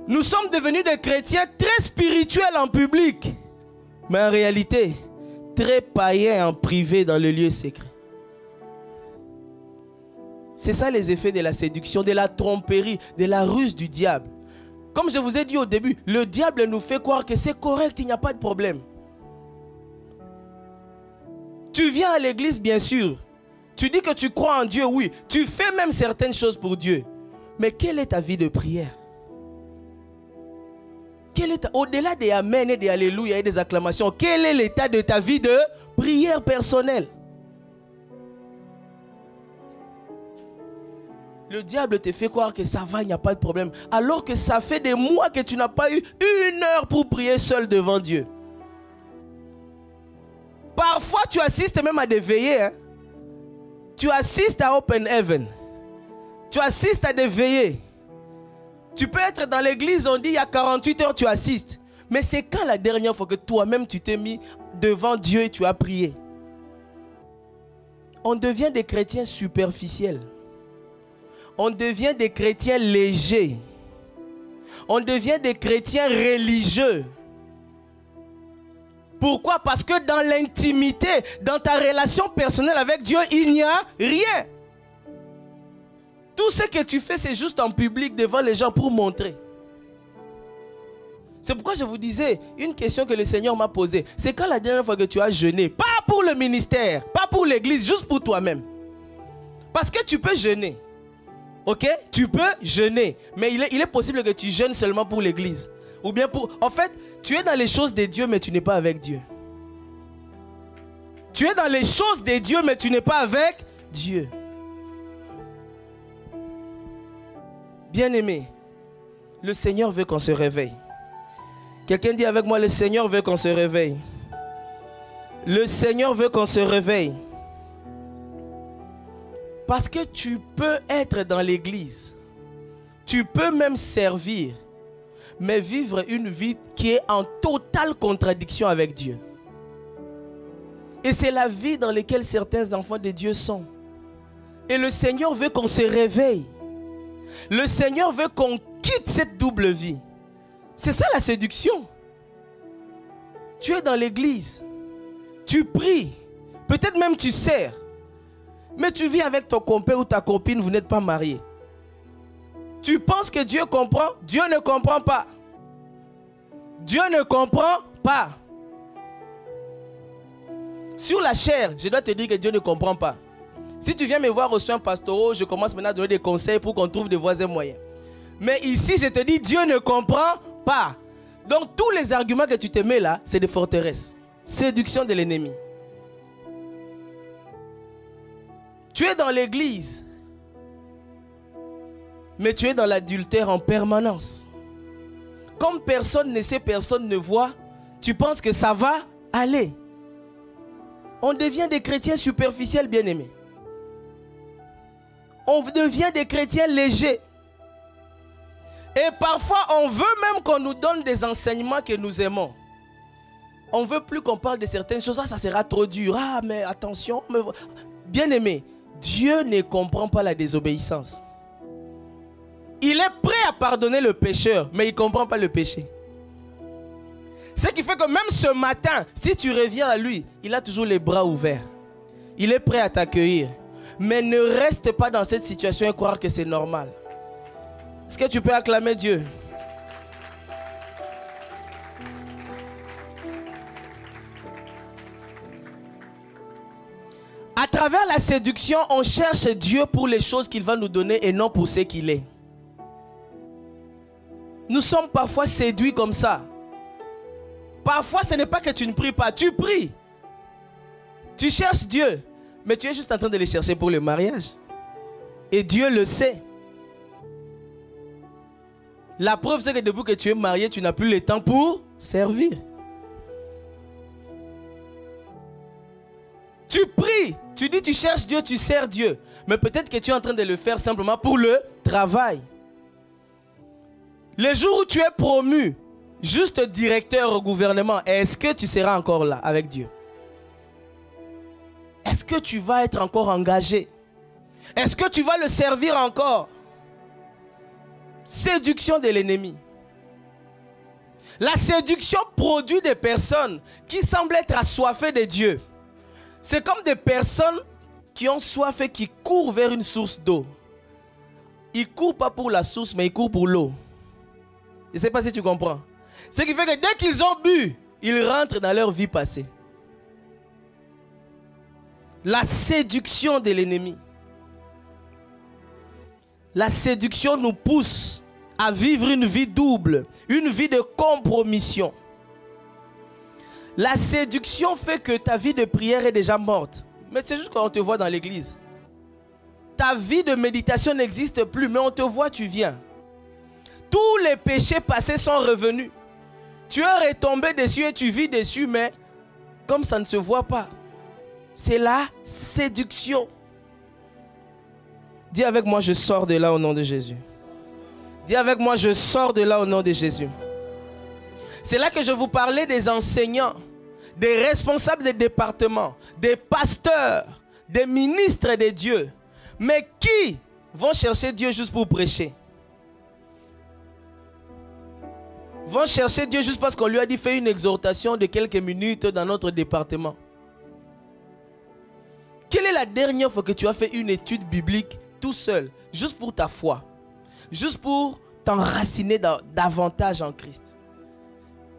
Speaker 1: Nous sommes devenus des chrétiens très spirituels en public, mais en réalité, très païens en privé dans le lieu secret. C'est ça les effets de la séduction, de la tromperie, de la ruse du diable. Comme je vous ai dit au début, le diable nous fait croire que c'est correct, il n'y a pas de problème. Tu viens à l'église, bien sûr. Tu dis que tu crois en Dieu, oui. Tu fais même certaines choses pour Dieu. Mais quelle est ta vie de prière? Au-delà des amen et des alléluia et des acclamations, quel est l'état de ta vie de prière personnelle? Le diable te fait croire que ça va, il n'y a pas de problème. Alors que ça fait des mois que tu n'as pas eu 1 heure pour prier seul devant Dieu. Parfois, tu assistes même à des veillées. Hein? Tu assistes à Open Heaven. Tu assistes à des veillées. Tu peux être dans l'église, on dit il y a 48 heures, tu assistes. Mais c'est quand la dernière fois que toi-même tu t'es mis devant Dieu et tu as prié? On devient des chrétiens superficiels. On devient des chrétiens légers. On devient des chrétiens religieux. Pourquoi? Parce que dans l'intimité, dans ta relation personnelle avec Dieu, il n'y a rien. Tout ce que tu fais, c'est juste en public devant les gens pour montrer. C'est pourquoi je vous disais, une question que le Seigneur m'a posée, c'est quand la dernière fois que tu as jeûné, pas pour le ministère, pas pour l'église, juste pour toi-même. Parce que tu peux jeûner. Ok? Tu peux jeûner. Mais il est possible que tu jeûnes seulement pour l'église. Ou bien pour... En fait, tu es dans les choses de Dieu, mais tu n'es pas avec Dieu. Tu es dans les choses de Dieu, mais tu n'es pas avec Dieu. Bien-aimé, le Seigneur veut qu'on se réveille. Quelqu'un dit avec moi, le Seigneur veut qu'on se réveille. Le Seigneur veut qu'on se réveille. Parce que tu peux être dans l'église. Tu peux même servir. Mais vivre une vie qui est en totale contradiction avec Dieu. Et c'est la vie dans laquelle certains enfants de Dieu sont. Et le Seigneur veut qu'on se réveille. Le Seigneur veut qu'on quitte cette double vie. C'est ça la séduction. Tu es dans l'église. Tu pries. Peut-être même tu sers. Mais tu vis avec ton compère ou ta copine, vous n'êtes pas mariés. Tu penses que Dieu comprend? Dieu ne comprend pas. Dieu ne comprend pas. Sur la chair, je dois te dire que Dieu ne comprend pas. Si tu viens me voir aux soins pastoraux, je commence maintenant à donner des conseils pour qu'on trouve des voies et moyens. Mais ici, je te dis, Dieu ne comprend pas. Donc, tous les arguments que tu te mets là, c'est des forteresses. Séduction de l'ennemi. Tu es dans l'église. mais tu es dans l'adultère en permanence. Comme personne ne sait, personne ne voit, tu penses que ça va aller. On devient des chrétiens superficiels, bien-aimés. On devient des chrétiens légers. Et parfois, on veut même qu'on nous donne des enseignements que nous aimons. On ne veut plus qu'on parle de certaines choses. Ah, ça sera trop dur. Ah, mais attention. Mais... Bien-aimé, Dieu ne comprend pas la désobéissance. Il est prêt à pardonner le pécheur, mais il ne comprend pas le péché. Ce qui fait que même ce matin, si tu reviens à lui, il a toujours les bras ouverts. Il est prêt à t'accueillir. Mais ne reste pas dans cette situation et croire que c'est normal. Est-ce que tu peux acclamer Dieu? À travers la séduction, on cherche Dieu pour les choses qu'il va nous donner et non pour ce qu'il est. Nous sommes parfois séduits comme ça. Parfois, ce n'est pas que tu ne pries pas, tu pries. Tu cherches Dieu, mais tu es juste en train de le chercher pour le mariage. Et Dieu le sait. La preuve, c'est que depuis que tu es marié, tu n'as plus le temps pour servir. Tu pries, tu dis tu cherches Dieu, tu sers Dieu. Mais peut-être que tu es en train de le faire simplement pour le travail. Le jour où tu es promu, juste directeur au gouvernement, est-ce que tu seras encore là avec Dieu? Est-ce que tu vas être encore engagé? Est-ce que tu vas le servir encore? Séduction de l'ennemi. La séduction produit des personnes qui semblent être assoiffées de Dieu. C'est comme des personnes qui ont soif et qui courent vers une source d'eau. Ils ne courent pas pour la source, mais ils courent pour l'eau. Je ne sais pas si tu comprends. Ce qui fait que dès qu'ils ont bu, ils rentrent dans leur vie passée. La séduction de l'ennemi. La séduction nous pousse à vivre une vie double, une vie de compromission. La séduction fait que ta vie de prière est déjà morte. Mais c'est juste quand on te voit dans l'église. Ta vie de méditation n'existe plus, mais on te voit, tu viens. Tous les péchés passés sont revenus. Tu es retombé dessus et tu vis dessus, mais comme ça ne se voit pas. C'est la séduction. Dis avec moi, je sors de là au nom de Jésus. Dis avec moi, je sors de là au nom de Jésus. C'est là que je vous parlais des enseignants, des responsables des départements, des pasteurs, des ministres de Dieu. Mais qui vont chercher Dieu juste pour prêcher? Vont chercher Dieu juste parce qu'on lui a dit fais une exhortation de quelques minutes dans notre département. Quelle est la dernière fois que tu as fait une étude biblique tout seul, juste pour ta foi, juste pour t'enraciner davantage en Christ?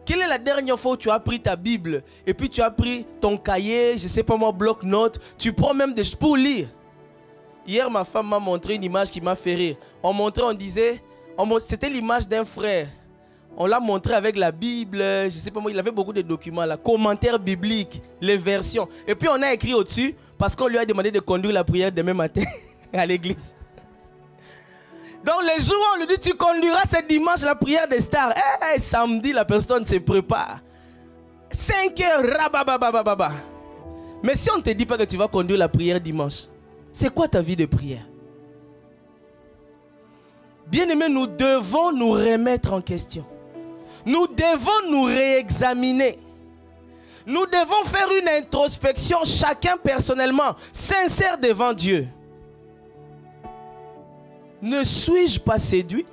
Speaker 1: Quelle est la dernière fois où tu as pris ta Bible et puis tu as pris ton cahier, je ne sais pas moi, bloc-notes, tu prends même des choses pour lire? Hier, ma femme m'a montré une image qui m'a fait rire. On disait, c'était l'image d'un frère. On l'a montré avec la Bible, je ne sais pas moi, il avait beaucoup de documents là, commentaires bibliques, les versions. Et puis on a écrit au-dessus, parce qu'on lui a demandé de conduire la prière demain matin à l'église. Donc les jours où on lui dit tu conduiras ce dimanche la prière des stars, samedi la personne se prépare. 5 heures, rabababababa. Mais si on ne te dit pas que tu vas conduire la prière dimanche, c'est quoi ta vie de prière? Bien-aimés, nous devons nous remettre en question. Nous devons nous réexaminer. Nous devons faire une introspection, chacun personnellement, sincère devant Dieu. Ne suis-je pas séduit?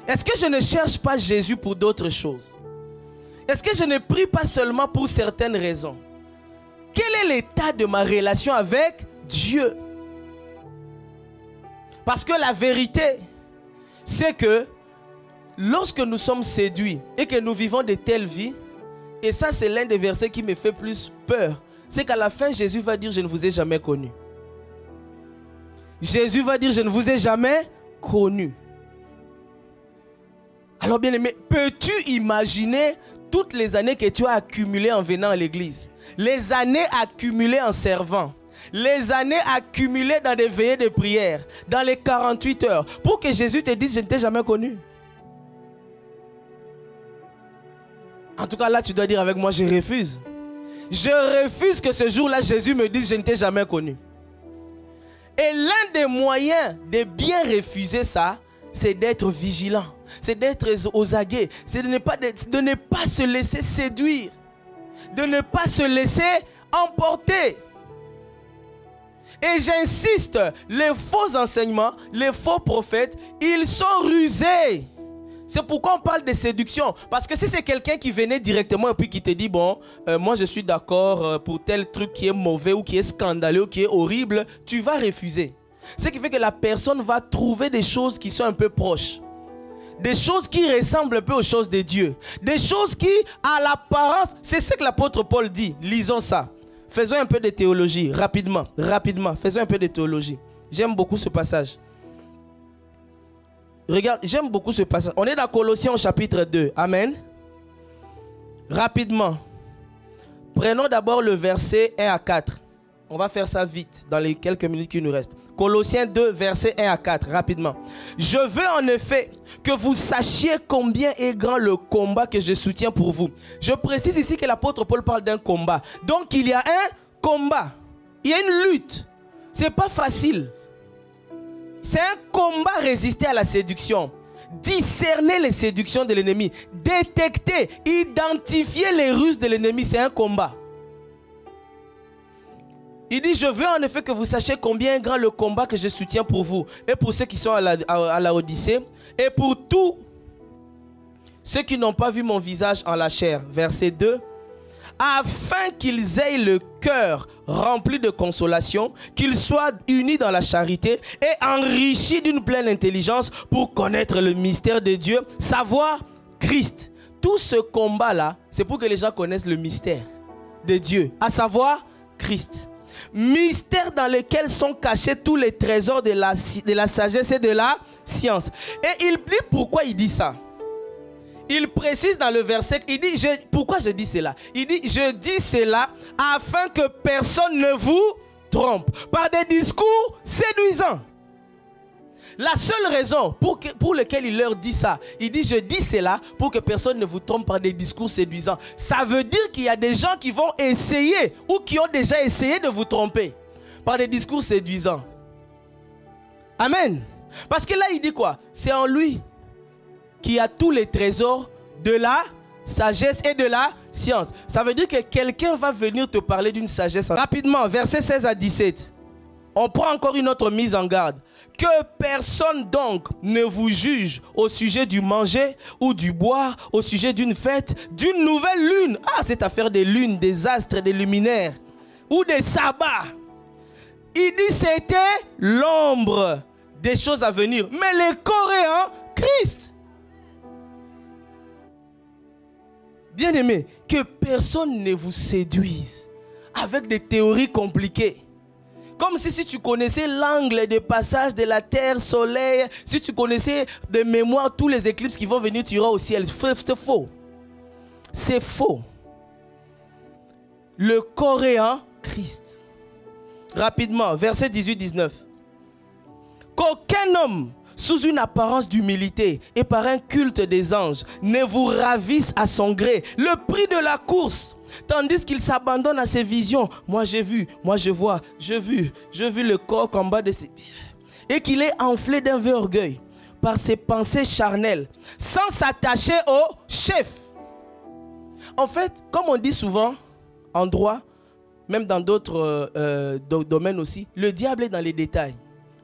Speaker 1: Est-ce que je ne cherche pas Jésus pour d'autres choses? Est-ce que je ne prie pas seulement pour certaines raisons? Quel est l'état de ma relation avec Dieu? Parce que la vérité, c'est que lorsque nous sommes séduits et que nous vivons de telles vies, et ça c'est l'un des versets qui me fait plus peur, c'est qu'à la fin Jésus va dire je ne vous ai jamais connu. Jésus va dire je ne vous ai jamais connu. Alors bien aimé, peux-tu imaginer toutes les années que tu as accumulées en venant à l'église? Les années accumulées en servant, les années accumulées dans des veillées de prière, dans les 48 heures, pour que Jésus te dise, je ne t'ai jamais connu. En tout cas, là, tu dois dire avec moi, je refuse. Je refuse que ce jour-là, Jésus me dise, je ne t'ai jamais connu. Et l'un des moyens de bien refuser ça, c'est d'être vigilant, c'est d'être aux aguets, c'est de ne pas se laisser séduire, de ne pas se laisser emporter. Et j'insiste, les faux enseignements, les faux prophètes, ils sont rusés. C'est pourquoi on parle de séduction. Parce que si c'est quelqu'un qui venait directement et puis qui te dit, bon, moi je suis d'accord pour tel truc qui est mauvais ou qui est scandaleux ou qui est horrible, tu vas refuser. Ce qui fait que la personne va trouver des choses qui sont un peu proches. Des choses qui ressemblent un peu aux choses de Dieu. Des choses qui, à l'apparence, c'est ce que l'apôtre Paul dit. Lisons ça. Faisons un peu de théologie, rapidement, faisons un peu de théologie. J'aime beaucoup ce passage. Regarde, j'aime beaucoup ce passage. On est dans Colossiens au chapitre 2. Amen. Rapidement. Prenons d'abord le verset 1 à 4. On va faire ça vite, dans les quelques minutes qui nous restent. Colossiens 2, versets 1 à 4, rapidement. Je veux en effet que vous sachiez combien est grand le combat que je soutiens pour vous. Je précise ici que l'apôtre Paul parle d'un combat. Donc il y a un combat. Il y a une lutte. C'est pas facile. C'est un combat résister à la séduction. Discerner les séductions de l'ennemi. Détecter, identifier les ruses de l'ennemi. C'est un combat. Il dit, je veux en effet que vous sachiez combien est grand le combat que je soutiens pour vous. Et pour ceux qui sont à la Odyssée. Et pour tous ceux qui n'ont pas vu mon visage en la chair. Verset 2. Afin qu'ils aient le cœur rempli de consolation, qu'ils soient unis dans la charité et enrichis d'une pleine intelligence pour connaître le mystère de Dieu, savoir Christ. Tout ce combat-là, c'est pour que les gens connaissent le mystère de Dieu, à savoir Christ. Mystère dans lequel sont cachés tous les trésors de la sagesse et de la science. Et il dit pourquoi il dit ça. Il précise dans le verset, il dit, pourquoi je dis cela? Il dit, je dis cela afin que personne ne vous trompe par des discours séduisants. La seule raison pour laquelle il leur dit ça, il dit, je dis cela pour que personne ne vous trompe par des discours séduisants. Ça veut dire qu'il y a des gens qui vont essayer ou qui ont déjà essayé de vous tromper par des discours séduisants. Amen. Parce que là, il dit quoi? C'est en lui qui a tous les trésors de la sagesse et de la science. Ça veut dire que quelqu'un va venir te parler d'une sagesse. Rapidement, versets 16 à 17. On prend encore une autre mise en garde. Que personne donc ne vous juge au sujet du manger ou du boire, au sujet d'une fête, d'une nouvelle lune. Ah, cette affaire des lunes, des astres, des luminaires ou des sabbats. Il dit c'était l'ombre des choses à venir. Mais les Coréens, Christ. Bien-aimé, que personne ne vous séduise avec des théories compliquées. Comme si tu connaissais l'angle de passage de la Terre, Soleil, si tu connaissais de mémoire tous les éclipses qui vont venir, tu iras au ciel. C'est faux. C'est faux. Le Coréen, Christ. Rapidement, verset 18-19. Qu'aucun homme, sous une apparence d'humilité et par un culte des anges, ne vous ravisse à son gré le prix de la course, tandis qu'il s'abandonne à ses visions. Moi j'ai vu, moi je vois, j'ai vu le corps en bas de ses... Et qu'il est enflé d'un vain orgueil par ses pensées charnelles, sans s'attacher au chef. En fait, comme on dit souvent en droit, même dans d'autres domaines aussi, le diable est dans les détails.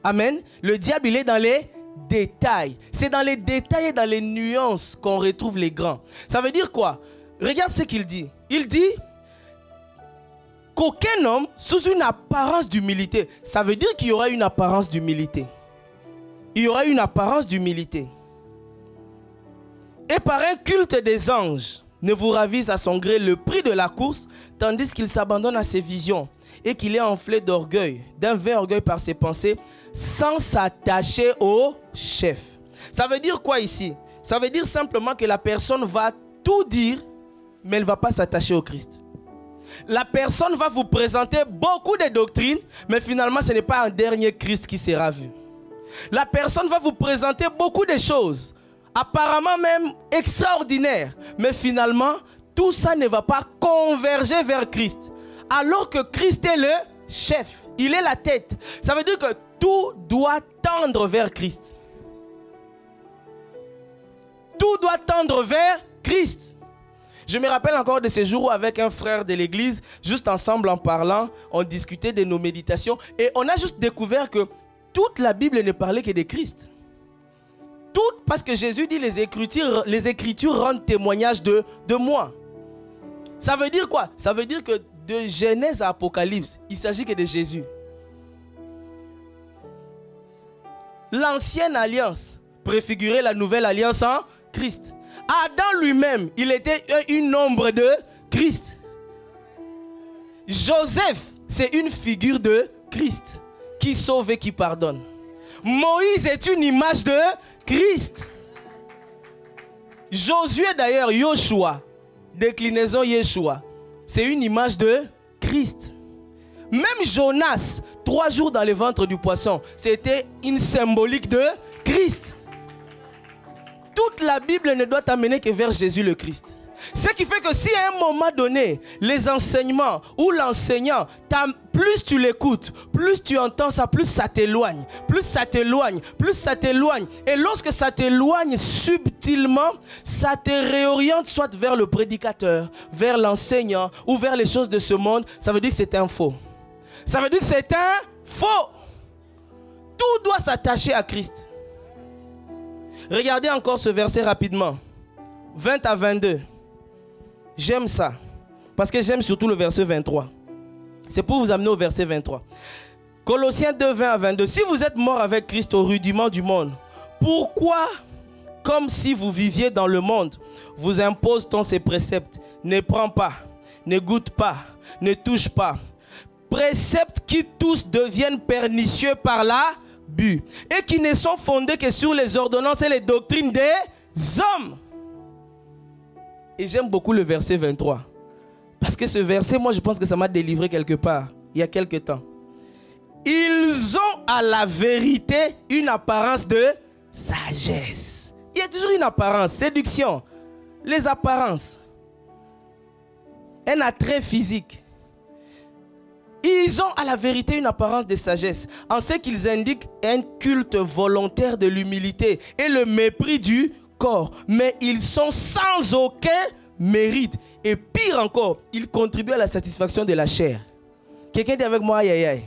Speaker 1: Amen. Le diable, il est dans les détails. C'est dans les détails et dans les nuances qu'on retrouve les grands. Ça veut dire quoi? Regarde ce qu'il dit. Il dit qu'aucun homme, sous une apparence d'humilité, ça veut dire qu'il y aura une apparence d'humilité. Il y aura une apparence d'humilité. Et par un culte des anges, ne vous ravise à son gré le prix de la course, tandis qu'il s'abandonne à ses visions et qu'il est enflé d'orgueil, d'un vain orgueil par ses pensées, sans s'attacher au chef. Ça veut dire quoi ici? Ça veut dire simplement que la personne va tout dire, mais elle ne va pas s'attacher au Christ. La personne va vous présenter beaucoup de doctrines, mais finalement, ce n'est pas un dernier Christ qui sera vu. La personne va vous présenter beaucoup de choses, apparemment même extraordinaires, mais finalement, tout ça ne va pas converger vers Christ. Alors que Christ est le chef, il est la tête. Ça veut dire que tout doit tendre vers Christ. Tout doit tendre vers Christ. Je me rappelle encore de ces jours où avec un frère de l'église, juste ensemble en parlant, on discutait de nos méditations et on a juste découvert que toute la Bible ne parlait que de Christ. Tout, parce que Jésus dit les Écritures rendent témoignage de moi. Ça veut dire quoi? Ça veut dire que de Genèse à Apocalypse, il ne s'agit que de Jésus. L'ancienne alliance préfigurait la nouvelle alliance en Christ. Adam lui-même, il était une ombre de Christ. Joseph, c'est une figure de Christ qui sauve et qui pardonne. Moïse est une image de Christ. Josué d'ailleurs, Yoshua, déclinaison Yeshua, c'est une image de Christ. Même Jonas, 3 jours dans le ventre du poisson, c'était une symbolique de Christ. Toute la Bible ne doit t'amener que vers Jésus le Christ. Ce qui fait que si à un moment donné, les enseignements ou l'enseignant, plus tu l'écoutes, plus tu entends ça, plus ça t'éloigne, plus ça t'éloigne, plus ça t'éloigne. Et lorsque ça t'éloigne subtilement, ça te réoriente soit vers le prédicateur, vers l'enseignant ou vers les choses de ce monde. Ça veut dire que c'est un faux. Ça veut dire que c'est un faux. Tout doit s'attacher à Christ. Regardez encore ce verset rapidement. 20 à 22. J'aime ça. Parce que j'aime surtout le verset 23. C'est pour vous amener au verset 23. Colossiens 2, 20 à 22. Si vous êtes mort avec Christ au rudiment du monde, pourquoi, comme si vous viviez dans le monde, vous impose-t-on ces préceptes? Ne prends pas, ne goûte pas, ne touche pas. Préceptes qui tous deviennent pernicieux par l'abus et qui ne sont fondés que sur les ordonnances et les doctrines des hommes. Et j'aime beaucoup le verset 23. Parce que ce verset, moi je pense que ça m'a délivré quelque part, il y a quelque temps. Ils ont à la vérité une apparence de sagesse. Il y a toujours une apparence, séduction. Les apparences. Un attrait physique. Ils ont à la vérité une apparence de sagesse, en ce qu'ils indiquent un culte volontaire de l'humilité et le mépris du corps. Mais ils sont sans aucun mérite. Et pire encore, ils contribuent à la satisfaction de la chair. Quelqu'un dit avec moi, aïe aïe aïe.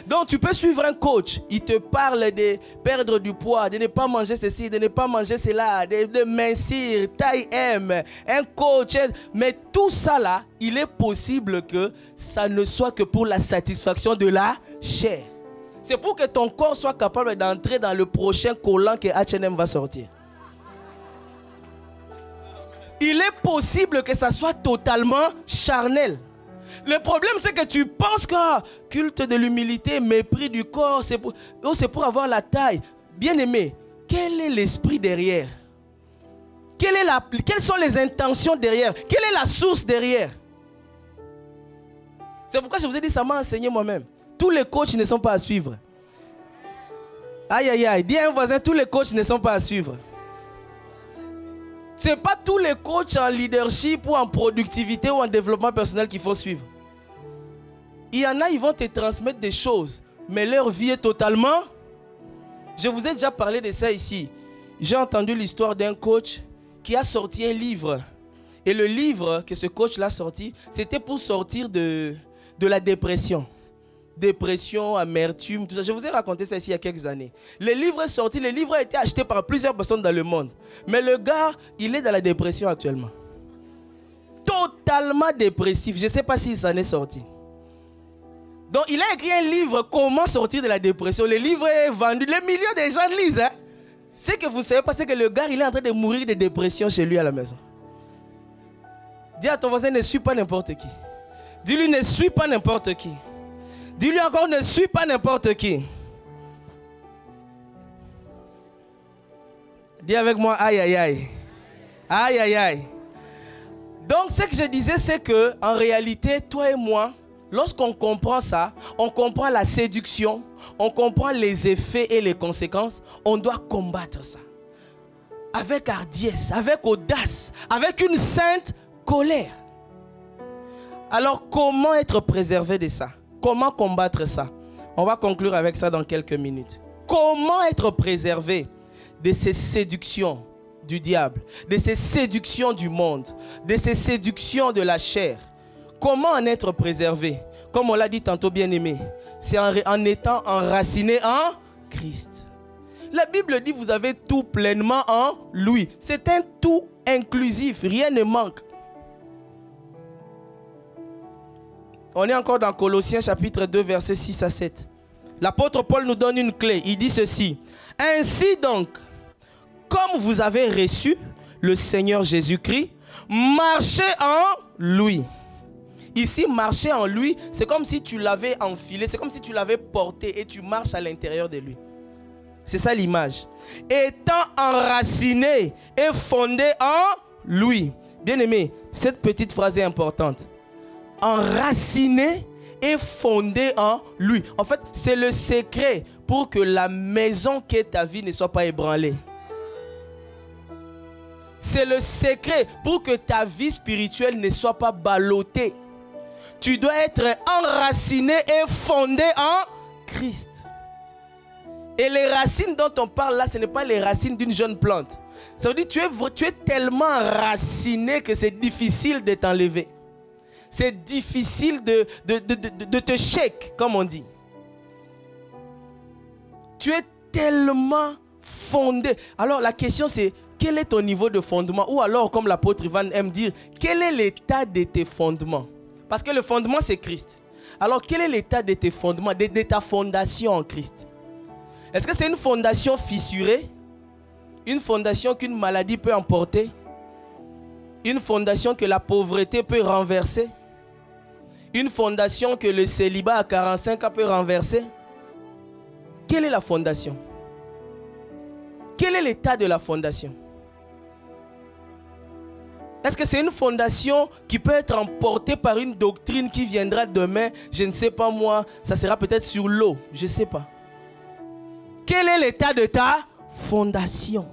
Speaker 1: Donc tu peux suivre un coach, il te parle de perdre du poids, de ne pas manger ceci, de ne pas manger cela, de mincir, taille M, un coach. Mais tout ça là, il est possible que ça ne soit que pour la satisfaction de la chair. C'est pour que ton corps soit capable d'entrer dans le prochain collant que H&M va sortir. Il est possible que ça soit totalement charnel. Le problème, c'est que tu penses que culte de l'humilité, mépris du corps, c'est pour avoir la taille. Bien-aimé, quel est l'esprit derrière? Quelles sont les intentions derrière? Quelle est la source derrière? C'est pourquoi je vous ai dit, ça m'a enseigné moi-même. Tous les coachs ne sont pas à suivre. Aïe, aïe, aïe. Dis à un voisin, tous les coachs ne sont pas à suivre. Ce n'est pas tous les coachs en leadership ou en productivité ou en développement personnel qu'il faut suivre. Il y en a, ils vont te transmettre des choses, mais leur vie est totalement... Je vous ai déjà parlé de ça ici. J'ai entendu l'histoire d'un coach qui a sorti un livre. Et le livre que ce coach-là a sorti, c'était pour sortir de la dépression. Dépression, amertume, tout ça. Je vous ai raconté ça ici il y a quelques années. Le livre est sorti, le livre a été acheté par plusieurs personnes dans le monde. Mais le gars, il est dans la dépression actuellement. Totalement dépressif. Je ne sais pas s'il s'en est sorti. Donc il a écrit un livre, Comment sortir de la dépression. Le livre est vendu, les millions de gens le lisent. Hein? Ce que vous ne savez pas, c'est que le gars, il est en train de mourir de dépression chez lui à la maison. Dis à ton voisin, ne suis pas n'importe qui. Dis-lui, ne suis pas n'importe qui. Dis-lui encore, ne suis pas n'importe qui. Dis avec moi, aïe, aïe, aïe. Aïe, aïe, aïe. Donc, ce que je disais, c'est que en réalité, toi et moi, lorsqu'on comprend ça, on comprend la séduction, on comprend les effets et les conséquences, on doit combattre ça. Avec hardiesse, avec audace, avec une sainte colère. Alors, comment être préservé de ça? Comment combattre ça? On va conclure avec ça dans quelques minutes. Comment être préservé de ces séductions du diable, de ces séductions du monde, de ces séductions de la chair? Comment en être préservé? Comme on l'a dit tantôt, bien-aimé, c'est en étant enraciné en Christ. La Bible dit vous avez tout pleinement en lui. C'est un tout inclusif, rien ne manque. On est encore dans Colossiens chapitre 2, versets 6 à 7. L'apôtre Paul nous donne une clé. Il dit ceci. Ainsi donc, comme vous avez reçu le Seigneur Jésus-Christ, marchez en lui. Ici, marcher en lui, c'est comme si tu l'avais enfilé, c'est comme si tu l'avais porté et tu marches à l'intérieur de lui. C'est ça l'image. Étant enraciné et fondé en lui. Bien aimé, cette petite phrase est importante. Enraciné et fondé en lui. En fait, c'est le secret pour que la maison qu'est ta vie ne soit pas ébranlée. C'est le secret pour que ta vie spirituelle ne soit pas ballottée. Tu dois être enraciné et fondé en Christ. Et les racines dont on parle là, ce n'est pas les racines d'une jeune plante. Ça veut dire que tu es tellement enraciné que c'est difficile de t'enlever. C'est difficile de te shake, comme on dit. Tu es tellement fondé. Alors la question c'est, quel est ton niveau de fondement? Ou alors, comme l'apôtre Ivan aime dire, quel est l'état de tes fondements? Parce que le fondement c'est Christ. Alors quel est l'état de tes fondements, de ta fondation en Christ? Est-ce que c'est une fondation fissurée? Une fondation qu'une maladie peut emporter? Une fondation que la pauvreté peut renverser? Une fondation que le célibat à 45 ans peut renverser? Quelle est la fondation? Quel est l'état de la fondation? Est-ce que c'est une fondation qui peut être emportée par une doctrine qui viendra demain? Je ne sais pas moi, ça sera peut-être sur l'eau, je ne sais pas. Quel est l'état de ta fondation?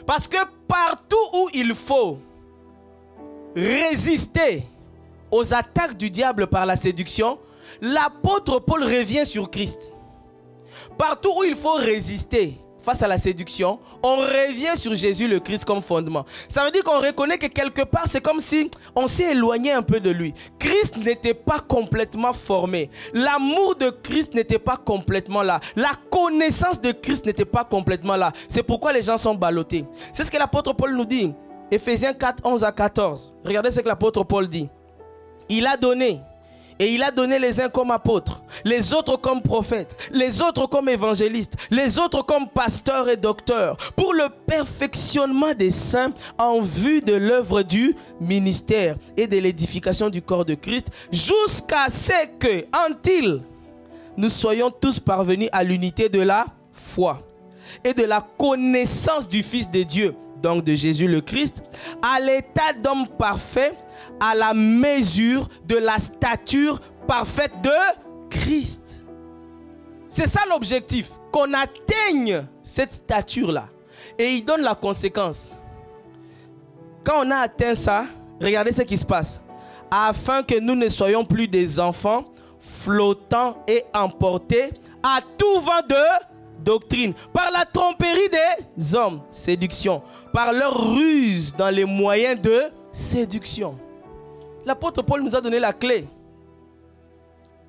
Speaker 1: Parce que partout où il faut résister aux attaques du diable par la séduction, l'apôtre Paul revient sur Christ. Partout où il faut résister face à la séduction, on revient sur Jésus le Christ comme fondement. Ça veut dire qu'on reconnaît que quelque part, c'est comme si on s'est éloigné un peu de lui. Christ n'était pas complètement formé. L'amour de Christ n'était pas complètement là. La connaissance de Christ n'était pas complètement là. C'est pourquoi les gens sont ballottés. C'est ce que l'apôtre Paul nous dit. Éphésiens 4, 11 à 14. Regardez ce que l'apôtre Paul dit. Il a donné. Et il a donné les uns comme apôtres, les autres comme prophètes, les autres comme évangélistes, les autres comme pasteurs et docteurs, pour le perfectionnement des saints en vue de l'œuvre du ministère et de l'édification du corps de Christ, jusqu'à ce que, en-il, nous soyons tous parvenus à l'unité de la foi et de la connaissance du Fils de Dieu, donc de Jésus le Christ, à l'état d'homme parfait, à la mesure de la stature parfaite de Christ. C'est ça l'objectif, qu'on atteigne cette stature-là. Et il donne la conséquence. Quand on a atteint ça, regardez ce qui se passe. Afin que nous ne soyons plus des enfants flottants et emportés à tout vent de doctrine, par la tromperie des hommes, séduction, par leur ruse dans les moyens de séduction. L'apôtre Paul nous a donné la clé.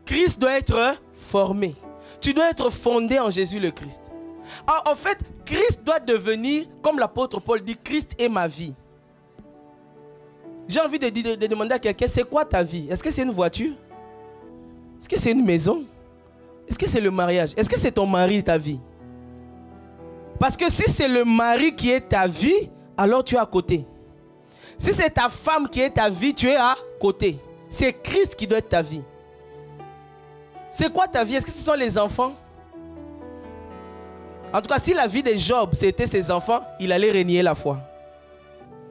Speaker 1: Christ doit être formé. Tu dois être fondé en Jésus le Christ. En fait, Christ doit devenir, comme l'apôtre Paul dit, Christ est ma vie. J'ai envie de demander à quelqu'un, c'est quoi ta vie? Est-ce que c'est une voiture? Est-ce que c'est une maison? Est-ce que c'est le mariage? Est-ce que c'est ton mari ta vie? Parce que si c'est le mari qui est ta vie, alors tu es à côté. Si c'est ta femme qui est ta vie, tu es à côté. C'est Christ qui doit être ta vie. C'est quoi ta vie? Est-ce que ce sont les enfants? En tout cas, si la vie de Job, c'était ses enfants, il allait renier la foi.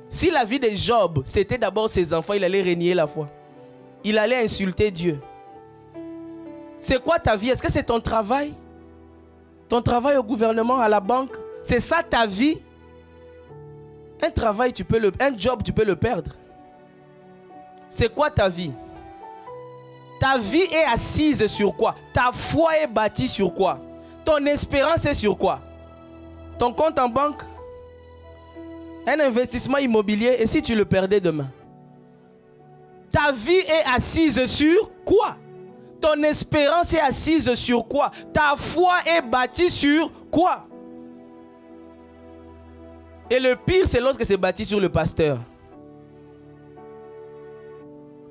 Speaker 1: Si la vie de Job, c'était d'abord ses enfants, il allait renier la foi. Il allait insulter Dieu. C'est quoi ta vie? Est-ce que c'est ton travail? Ton travail au gouvernement, à la banque? C'est ça ta vie? Un travail, un job, tu peux le perdre. C'est quoi ta vie? Ta vie est assise sur quoi? Ta foi est bâtie sur quoi? Ton espérance est sur quoi? Ton compte en banque? Un investissement immobilier, et si tu le perdais demain? Ta vie est assise sur quoi? Ton espérance est assise sur quoi? Ta foi est bâtie sur quoi? Et le pire, c'est lorsque c'est bâti sur le pasteur.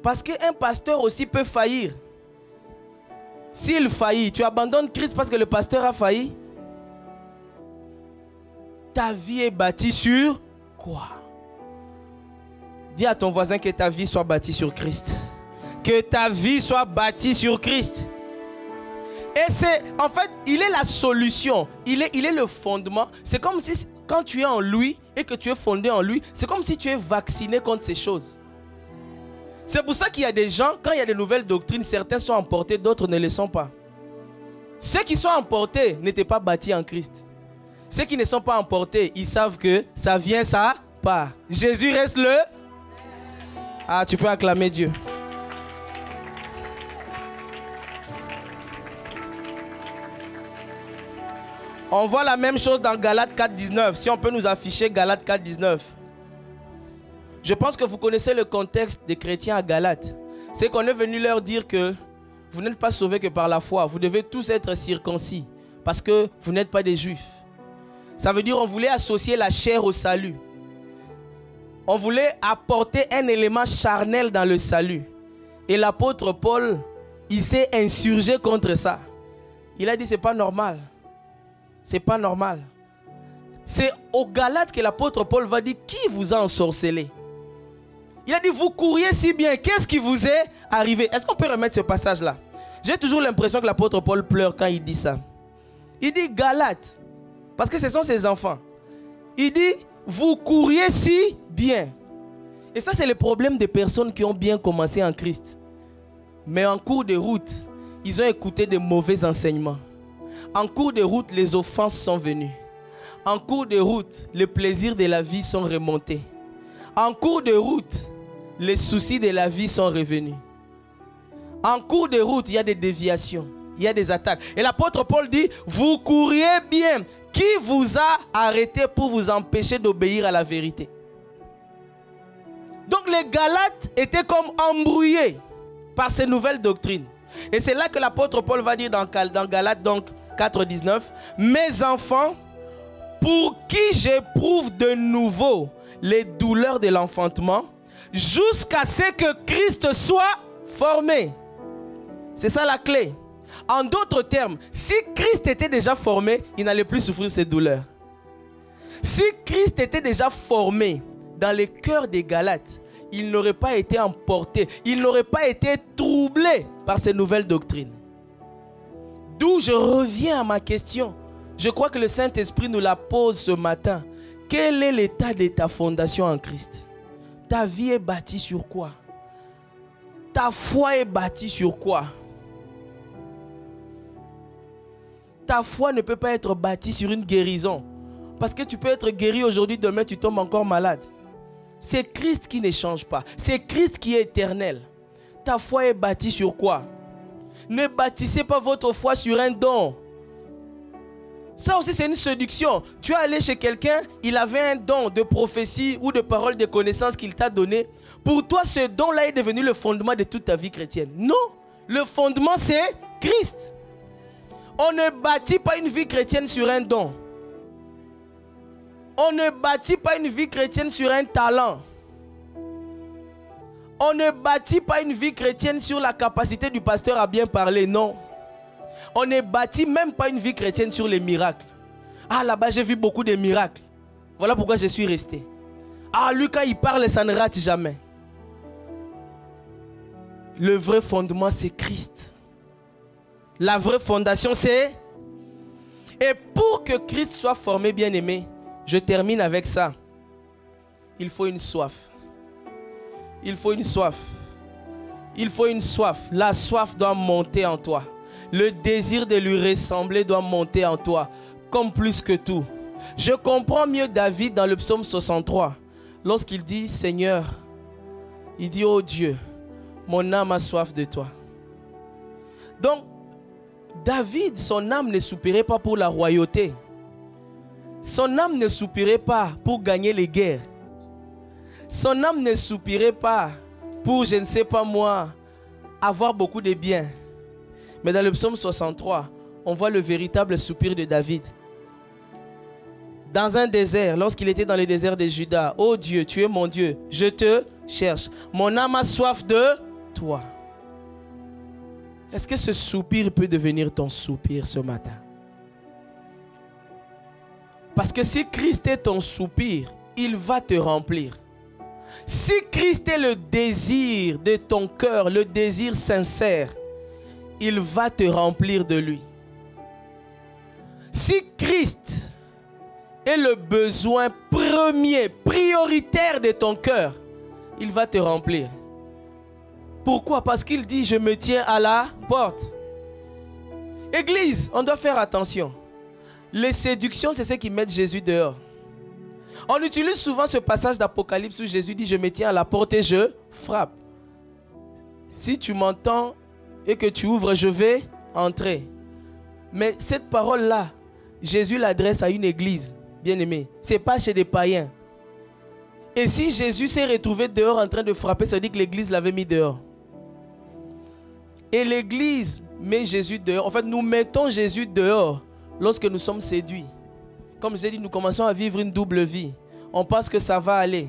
Speaker 1: Parce qu'un pasteur aussi peut faillir. S'il faillit, tu abandonnes Christ parce que le pasteur a failli? Ta vie est bâtie sur quoi? Dis à ton voisin que ta vie soit bâtie sur Christ. Que ta vie soit bâtie sur Christ. Et c'est, en fait, il est la solution. Il est le fondement. C'est comme si, quand tu es en lui et que tu es fondé en lui, c'est comme si tu es vacciné contre ces choses. C'est pour ça qu'il y a des gens, quand il y a de nouvelles doctrines, certains sont emportés, d'autres ne le sont pas. Ceux qui sont emportés n'étaient pas bâtis en Christ. Ceux qui ne sont pas emportés, ils savent que ça vient, ça part. Jésus reste le... Ah, tu peux acclamer Dieu. On voit la même chose dans Galates 4.19. Si on peut nous afficher Galates 4.19. Je pense que vous connaissez le contexte des chrétiens à Galates. C'est qu'on est venu leur dire que vous n'êtes pas sauvés que par la foi. Vous devez tous être circoncis parce que vous n'êtes pas des juifs. Ça veut dire qu'on voulait associer la chair au salut. On voulait apporter un élément charnel dans le salut. Et l'apôtre Paul, il s'est insurgé contre ça. Il a dit c'est pas normal. C'est pas normal. C'est aux Galates que l'apôtre Paul va dire qui vous a ensorcelé. Il a dit vous couriez si bien. Qu'est-ce qui vous est arrivé? Est-ce qu'on peut remettre ce passage-là? J'ai toujours l'impression que l'apôtre Paul pleure quand il dit ça. Il dit Galates. Parce que ce sont ses enfants. Il dit vous couriez si bien. Et ça c'est le problème des personnes qui ont bien commencé en Christ. Mais en cours de route, ils ont écouté de mauvais enseignements. En cours de route, les offenses sont venues. En cours de route, les plaisirs de la vie sont remontés. En cours de route, les soucis de la vie sont revenus. En cours de route, il y a des déviations, il y a des attaques. Et l'apôtre Paul dit, vous couriez bien. Qui vous a arrêté pour vous empêcher d'obéir à la vérité? Donc les Galates étaient comme embrouillés par ces nouvelles doctrines. Et c'est là que l'apôtre Paul va dire dans Galates donc 4.19, mes enfants, pour qui j'éprouve de nouveau les douleurs de l'enfantement, jusqu'à ce que Christ soit formé. C'est ça la clé. En d'autres termes, si Christ était déjà formé, il n'allait plus souffrir ces douleurs. Si Christ était déjà formé dans les cœurs des Galates, il n'aurait pas été emporté, il n'aurait pas été troublé par ces nouvelles doctrines. D'où je reviens à ma question. Je crois que le Saint-Esprit nous la pose ce matin. Quel est l'état de ta fondation en Christ? Ta vie est bâtie sur quoi? Ta foi est bâtie sur quoi? Ta foi ne peut pas être bâtie sur une guérison. Parce que tu peux être guéri aujourd'hui, demain tu tombes encore malade. C'est Christ qui ne change pas. C'est Christ qui est éternel. Ta foi est bâtie sur quoi? Ne bâtissez pas votre foi sur un don. Ça aussi c'est une séduction. Tu es allé chez quelqu'un, il avait un don de prophétie ou de parole de connaissance qu'il t'a donné. Pour toi ce don-là est devenu le fondement de toute ta vie chrétienne. Non, le fondement c'est Christ. On ne bâtit pas une vie chrétienne sur un don. On ne bâtit pas une vie chrétienne sur un talent. On ne bâtit pas une vie chrétienne sur la capacité du pasteur à bien parler, non. On ne bâtit même pas une vie chrétienne sur les miracles. Ah, là-bas, j'ai vu beaucoup de miracles. Voilà pourquoi je suis resté. Ah, lui, quand il parle, ça ne rate jamais. Le vrai fondement, c'est Christ. La vraie fondation, c'est... Et pour que Christ soit formé, bien-aimé, je termine avec ça. il faut une soif. Il faut une soif. Il faut une soif. La soif doit monter en toi. Le désir de lui ressembler doit monter en toi, comme plus que tout. Je comprends mieux David dans le psaume 63, lorsqu'il dit, Seigneur, il dit, oh Dieu, mon âme a soif de toi. Donc, David, son âme ne soupirait pas pour la royauté. Son âme ne soupirait pas pour gagner les guerres. Son âme ne soupirait pas pour, je ne sais pas moi, avoir beaucoup de biens. Mais dans le psaume 63, on voit le véritable soupir de David. Dans un désert, lorsqu'il était dans le désert de Juda, « Oh Dieu, tu es mon Dieu, je te cherche. Mon âme a soif de toi. » Est-ce que ce soupir peut devenir ton soupir ce matin? Parce que si Christ est ton soupir, il va te remplir. Si Christ est le désir de ton cœur, le désir sincère, il va te remplir de lui. Si Christ est le besoin premier, prioritaire de ton cœur, il va te remplir. Pourquoi? Parce qu'il dit, je me tiens à la porte. Église, on doit faire attention. Les séductions, c'est ce qui met Jésus dehors. On utilise souvent ce passage d'Apocalypse où Jésus dit, je me tiens à la porte et je frappe. Si tu m'entends et que tu ouvres, je vais entrer. Mais cette parole-là, Jésus l'adresse à une église, bien-aimée. Ce n'est pas chez des païens. Et si Jésus s'est retrouvé dehors en train de frapper, ça veut dire que l'église l'avait mis dehors. Et l'église met Jésus dehors. En fait, nous mettons Jésus dehors lorsque nous sommes séduits. Comme j'ai dit, nous commençons à vivre une double vie. On pense que ça va aller.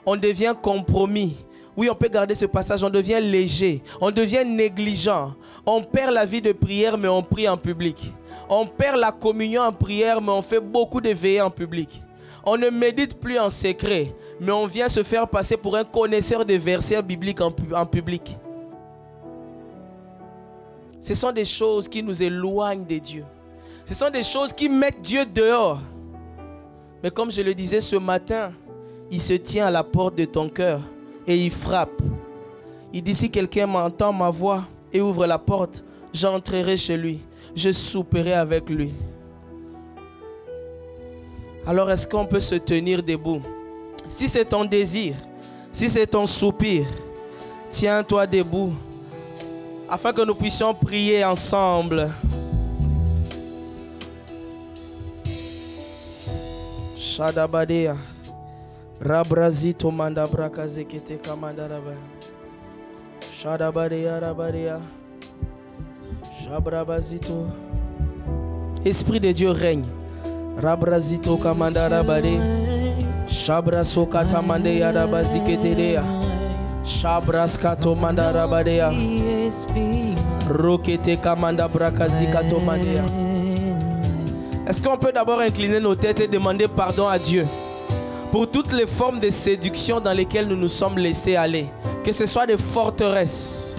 Speaker 1: On devient compromis. Oui, on peut garder ce passage. On devient léger. On devient négligent. On perd la vie de prière, mais on prie en public. On perd la communion en prière, mais on fait beaucoup de veillées en public. On ne médite plus en secret, mais on vient se faire passer pour un connaisseur de versets bibliques en public. Ce sont des choses qui nous éloignent de Dieu. Ce sont des choses qui mettent Dieu dehors. Mais comme je le disais ce matin, il se tient à la porte de ton cœur et il frappe. Il dit, si quelqu'un m'entend ma voix et ouvre la porte, j'entrerai chez lui. Je souperai avec lui. Alors est-ce qu'on peut se tenir debout? Si c'est ton désir, si c'est ton soupir, tiens-toi debout afin que nous puissions prier ensemble. Shadabadea Rabrazito Mandabra Zekete Kamandaraba Shadabadea Rabadea Shabrabazito. Esprit de Dieu règne. Rabrazito Kamandarabade Shabrasokata Mandeya Rabaziketelea Shabraskato Mandarabadea Rokete Kamandabra Kazikato Mandea. Est-ce qu'on peut d'abord incliner nos têtes et demander pardon à Dieu pour toutes les formes de séduction dans lesquelles nous nous sommes laissés aller, que ce soit des forteresses,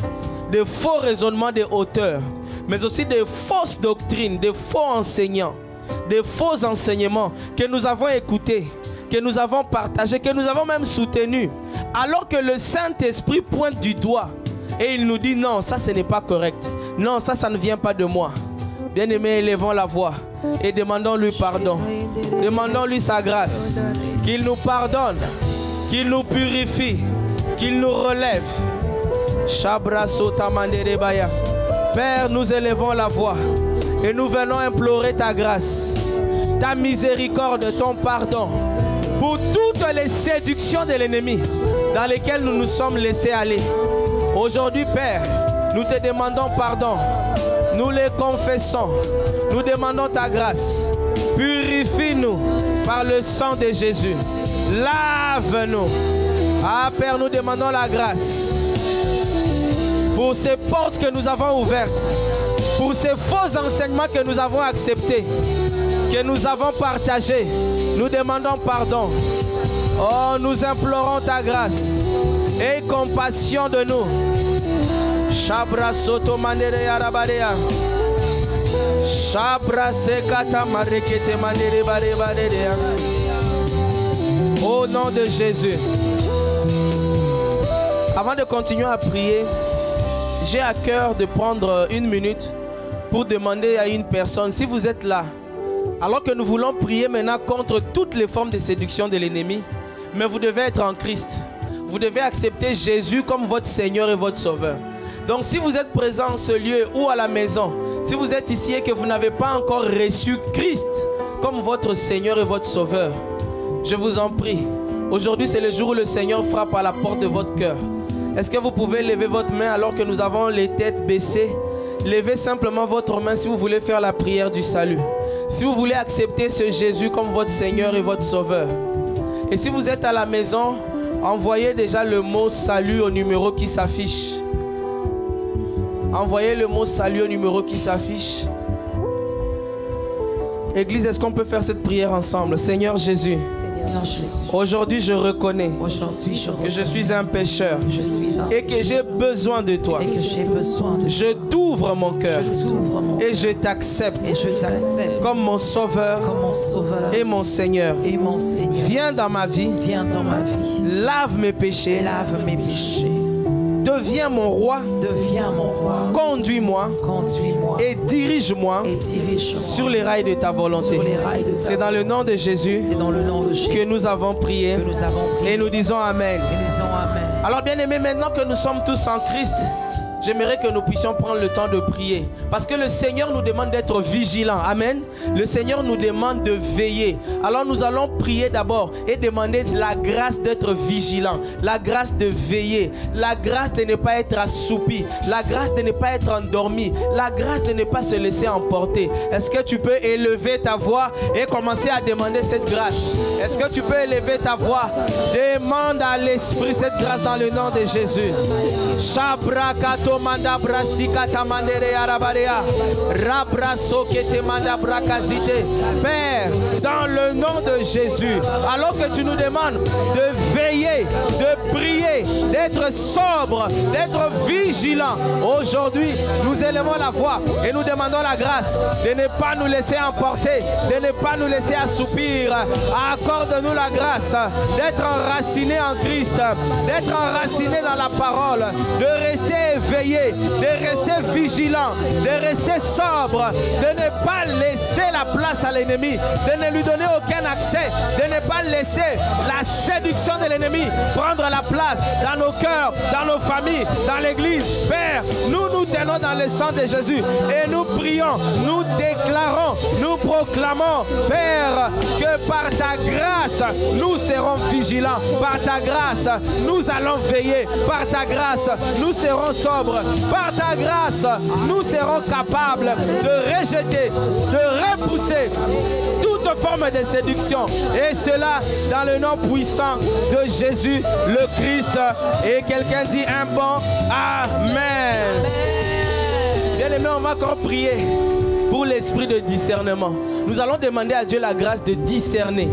Speaker 1: des faux raisonnements de hauteur, mais aussi des fausses doctrines, des faux enseignants, des faux enseignements que nous avons écoutés, que nous avons partagés, que nous avons même soutenus, alors que le Saint-Esprit pointe du doigt et il nous dit non, ça ce n'est pas correct, non, ça ne vient pas de moi. Bien-aimés, élevons la voix et demandons-lui pardon. Demandons-lui sa grâce. Qu'il nous pardonne, qu'il nous purifie, qu'il nous relève. Père, nous élevons la voix et nous venons implorer ta grâce, ta miséricorde, ton pardon pour toutes les séductions de l'ennemi dans lesquelles nous nous sommes laissés aller. Aujourd'hui, Père, nous te demandons pardon. Nous les confessons. Nous demandons ta grâce. Purifie-nous par le sang de Jésus. Lave-nous. Ah Père, nous demandons la grâce pour ces portes que nous avons ouvertes, pour ces faux enseignements que nous avons acceptés, que nous avons partagés. Nous demandons pardon. Oh, nous implorons ta grâce. Aie compassion de nous. Shabra soto mandere yarabadea. Shabra sekata marekete mandere bare badea. Au nom de Jésus. Avant de continuer à prier, j'ai à cœur de prendre une minute pour demander à une personne, si vous êtes là, alors que nous voulons prier maintenant contre toutes les formes de séduction de l'ennemi, mais vous devez être en Christ. Vous devez accepter Jésus comme votre Seigneur et votre Sauveur. Donc si vous êtes présent en ce lieu ou à la maison, si vous êtes ici et que vous n'avez pas encore reçu Christ comme votre Seigneur et votre Sauveur, je vous en prie, aujourd'hui c'est le jour où le Seigneur frappe à la porte de votre cœur. Est-ce que vous pouvez lever votre main alors que nous avons les têtes baissées? Levez simplement votre main si vous voulez faire la prière du salut. Si vous voulez accepter ce Jésus comme votre Seigneur et votre Sauveur. Et si vous êtes à la maison, envoyez déjà le mot salut au numéro qui s'affiche. Envoyez le mot salut au numéro qui s'affiche. Église, est-ce qu'on peut faire cette prière ensemble? Seigneur Jésus, aujourd'hui je reconnais que je suis un pécheur et que j'ai besoin de toi. Je t'ouvre mon cœur et je t'accepte comme mon Sauveur et mon Seigneur. Viens dans ma vie, lave mes péchés. Deviens mon roi, conduis-moi et dirige-moi sur les rails de ta volonté. C'est dans le nom de Jésus que nous avons prié et nous disons Amen. Alors bien aimés, maintenant que nous sommes tous en Christ, j'aimerais que nous puissions prendre le temps de prier. Parce que le Seigneur nous demande d'être vigilants. Amen. Le Seigneur nous demande de veiller. Alors nous allons prier d'abord et demander la grâce d'être vigilant. La grâce de veiller. La grâce de ne pas être assoupi. La grâce de ne pas être endormi. La grâce de ne pas se laisser emporter. Est-ce que tu peux élever ta voix et commencer à demander cette grâce? Est-ce que tu peux élever ta voix? Demande à l'Esprit cette grâce dans le nom de Jésus. Shabrakato manda brasika tamandere arabarea rabraso kete manda brakazite. Père, dans le nom de Jésus, alors que tu nous demandes de veiller, de prier, d'être sobre, d'être vigilant, aujourd'hui nous élevons la voix et nous demandons la grâce de ne pas nous laisser emporter, de ne pas nous laisser assoupir. Accorde-nous la grâce d'être enracinés en Christ, d'être enracinés dans la parole, de rester éveillés, de rester vigilant, de rester sobre, de ne pas laisser la place à l'ennemi, de ne lui donner aucun accès, de ne pas laisser la séduction de l'ennemi prendre la place dans nos cœurs, dans nos familles, dans l'église. Père, nous nous tenons dans le sang de Jésus et nous prions, nous déclarons, nous proclamons, Père, que par ta grâce, nous serons vigilants, par ta grâce, nous allons veiller, par ta grâce, nous serons sobres. Par ta grâce, nous serons capables de rejeter, de repousser toute forme de séduction. Et cela dans le nom puissant de Jésus le Christ. Et quelqu'un dit un bon Amen. Bien aimé, on va encore prier pour l'esprit de discernement. Nous allons demander à Dieu la grâce de discerner.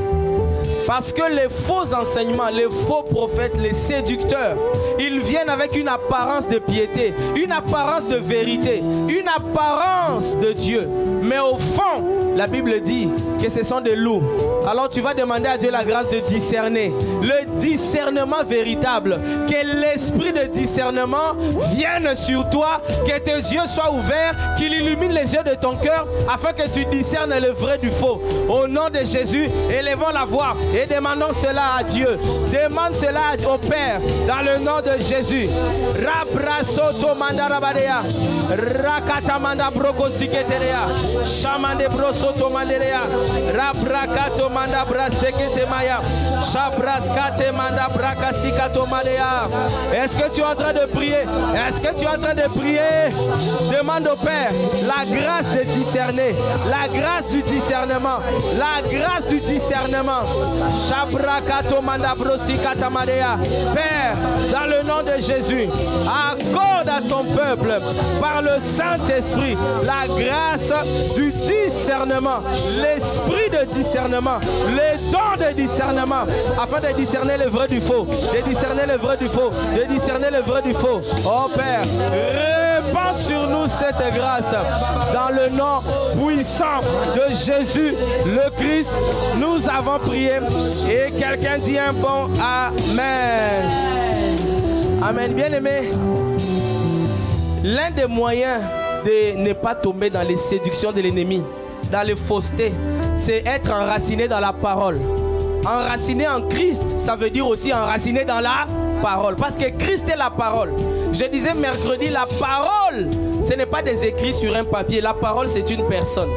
Speaker 1: Parce que les faux enseignements, les faux prophètes, les séducteurs, ils viennent avec une apparence de piété, une apparence de vérité, une apparence de Dieu. Mais au fond, la Bible dit que ce sont des loups. Alors tu vas demander à Dieu la grâce de discerner. Le discernement véritable. Que l'esprit de discernement vienne sur toi. Que tes yeux soient ouverts. Qu'il illumine les yeux de ton cœur. Afin que tu discernes le vrai du faux. Au nom de Jésus, élevons la voix. Et demandons cela à Dieu. Demande cela au Père. Dans le nom de Jésus. Rabrasoto mandarabadea. Rakatamanda brokosiketerea. Shamande brosoto manderea. Rabrakato manda brasekete maya. Shabraskate manda brakasikato madea. Est-ce que tu es en train de prier? Est-ce que tu es en train de prier? Demande au Père la grâce de discerner. La grâce du discernement. La grâce du discernement. Shabrakato manda brosikata madea. Père, dans le nom de Jésus, accorde à ton peuple par le Saint-Esprit la grâce du discernement, l'esprit de discernement, les dons de discernement, afin de discerner le vrai du faux, de discerner le vrai du faux, de discerner le vrai du faux. Oh Père, répands sur nous cette grâce. Dans le nom puissant de Jésus le Christ, nous avons prié. Et quelqu'un dit un bon Amen. Amen. Bien-aimé, l'un des moyens de ne pas tomber dans les séductions de l'ennemi, dans les faussetés, c'est être enraciné dans la parole. Enraciné en Christ, ça veut dire aussi enraciné dans la parole. Parce que Christ est la parole. Je disais mercredi, la parole, ce n'est pas des écrits sur un papier. La parole, c'est une personne.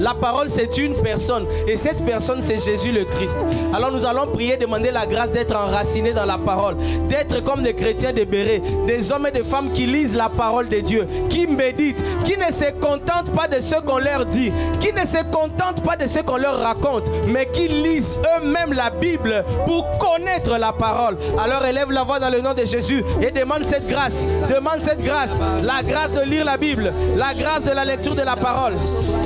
Speaker 1: La parole, c'est une personne. Et cette personne, c'est Jésus le Christ. Alors nous allons prier, demander la grâce d'être enracinés dans la parole. D'être comme des chrétiens de Béret. Des hommes et des femmes qui lisent la parole de Dieu. Qui méditent. Qui ne se contentent pas de ce qu'on leur dit. Qui ne se contentent pas de ce qu'on leur raconte. Mais qui lisent eux-mêmes la Bible pour connaître la parole. Alors élève la voix dans le nom de Jésus. Et demande cette grâce. Demande cette grâce. La grâce de lire la Bible. La grâce de la lecture de la parole.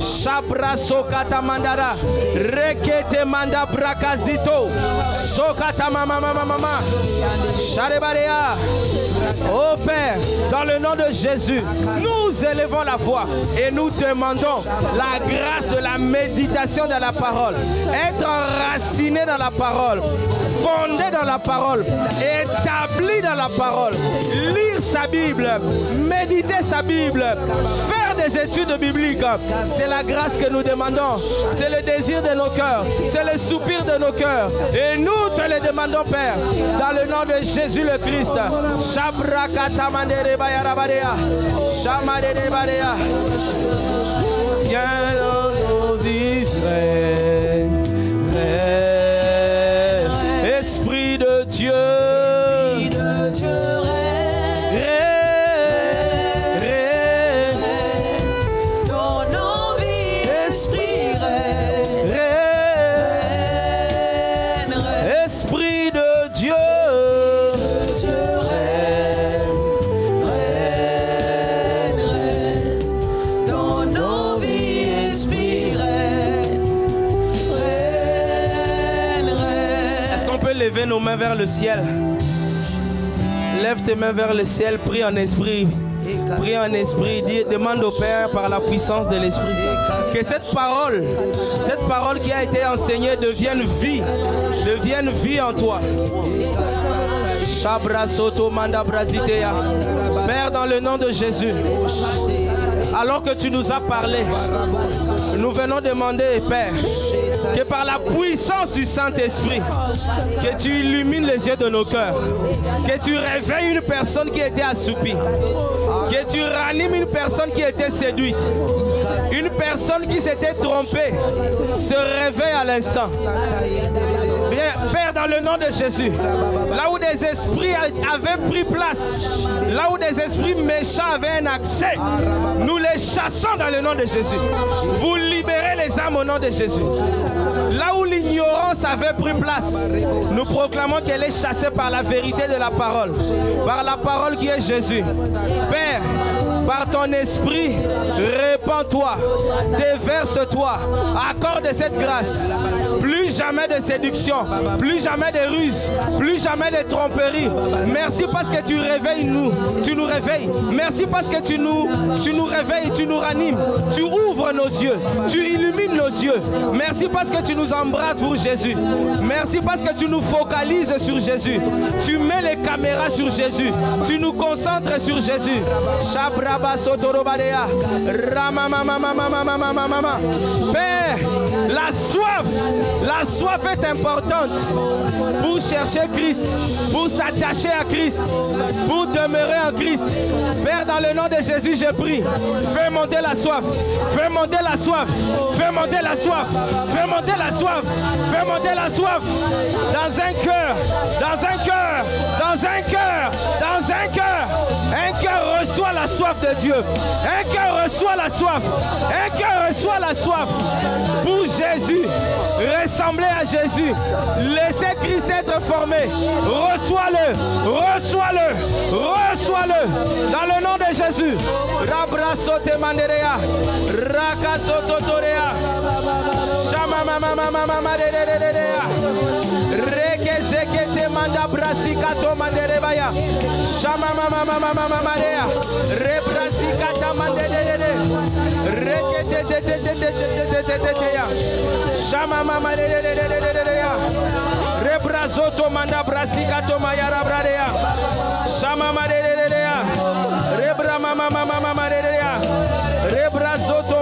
Speaker 1: Shabra Sokata mandara, rekete manda brakazito, sokata mama mama mama, sharebarea. Oh Père, dans le nom de Jésus, nous élevons la voix et nous demandons la grâce de la méditation de la parole, être enraciné dans la parole, fondé dans la parole, établi dans la parole, lire sa Bible, méditer sa Bible, faire des études bibliques. C'est la grâce que nous demandons, c'est le désir de nos cœurs, c'est le soupir de nos cœurs. Et nous te le demandons, Père, dans le nom de Jésus le Christ. Shabrakata mandere bayarabarea, shamadere barea. Viens dans nos vies, frère, Esprit de Dieu. Lever nos mains vers le ciel. Lève tes mains vers le ciel, prie en esprit. Prie en esprit, dis, demande au Père par la puissance de l'Esprit que cette parole qui a été enseignée devienne vie en toi. Père, dans le nom de Jésus, alors que tu nous as parlé, nous venons demander, Père, que par la puissance du Saint-Esprit, que tu illumines les yeux de nos cœurs, que tu réveilles une personne qui était assoupie, que tu ranimes une personne qui était séduite, une personne qui s'était trompée, se réveille à l'instant. Bien, Père, dans le nom de Jésus, là où des esprits avaient pris place, là où des esprits méchants avaient un accès, nous les chassons dans le nom de Jésus. Vous libérez les âmes au nom de Jésus. Là où l'ignorance avait pris place, nous proclamons qu'elle est chassée par la vérité de la parole, par la parole qui est Jésus. Père, par ton esprit, répands-toi, déverse-toi, accorde cette grâce. Plus jamais de séduction, plus jamais de ruse, plus jamais de tromperie. Merci parce que tu nous réveilles. Merci parce que tu nous réveilles, tu nous ranimes, tu ouvres nos yeux, tu illumines nos yeux. Merci parce que tu nous embrasses pour Jésus. Merci parce que tu nous focalises sur Jésus. Tu mets les caméras sur Jésus. Tu nous concentres sur Jésus. Père, la soif est importante pour chercher Christ, pour s'attacher à Christ, pour demeurer en Christ. Père, dans le nom de Jésus, je prie. Fais monter la soif. Fais monter la soif. Fais monter la soif. Fais monter la soif. Fais monter la soif. Dans un cœur. Dans un cœur. Dans un cœur. Dans un cœur. Un cœur reçoit la soif de Dieu. Un cœur reçoit la soif. Un cœur reçoit la soif. Pour Jésus. Ressembler à Jésus. Laissez Christ être formé. Reçois-le. Reçois-le. Reçois-le. Dans le nom de Jésus. Rabrasote manderea. Rakasototorea. Shamamamamamamama dedededea. Rekezekete manda brasikato manderebaya. Shama mama mama mama marea. Rebrasika tamande de. Rekete te ya. Shama mama de ya. Rebrazoto manda brasika to mayara bradea. Shama mama de ya. Rebra mama mama mama de ya. Rebrazoto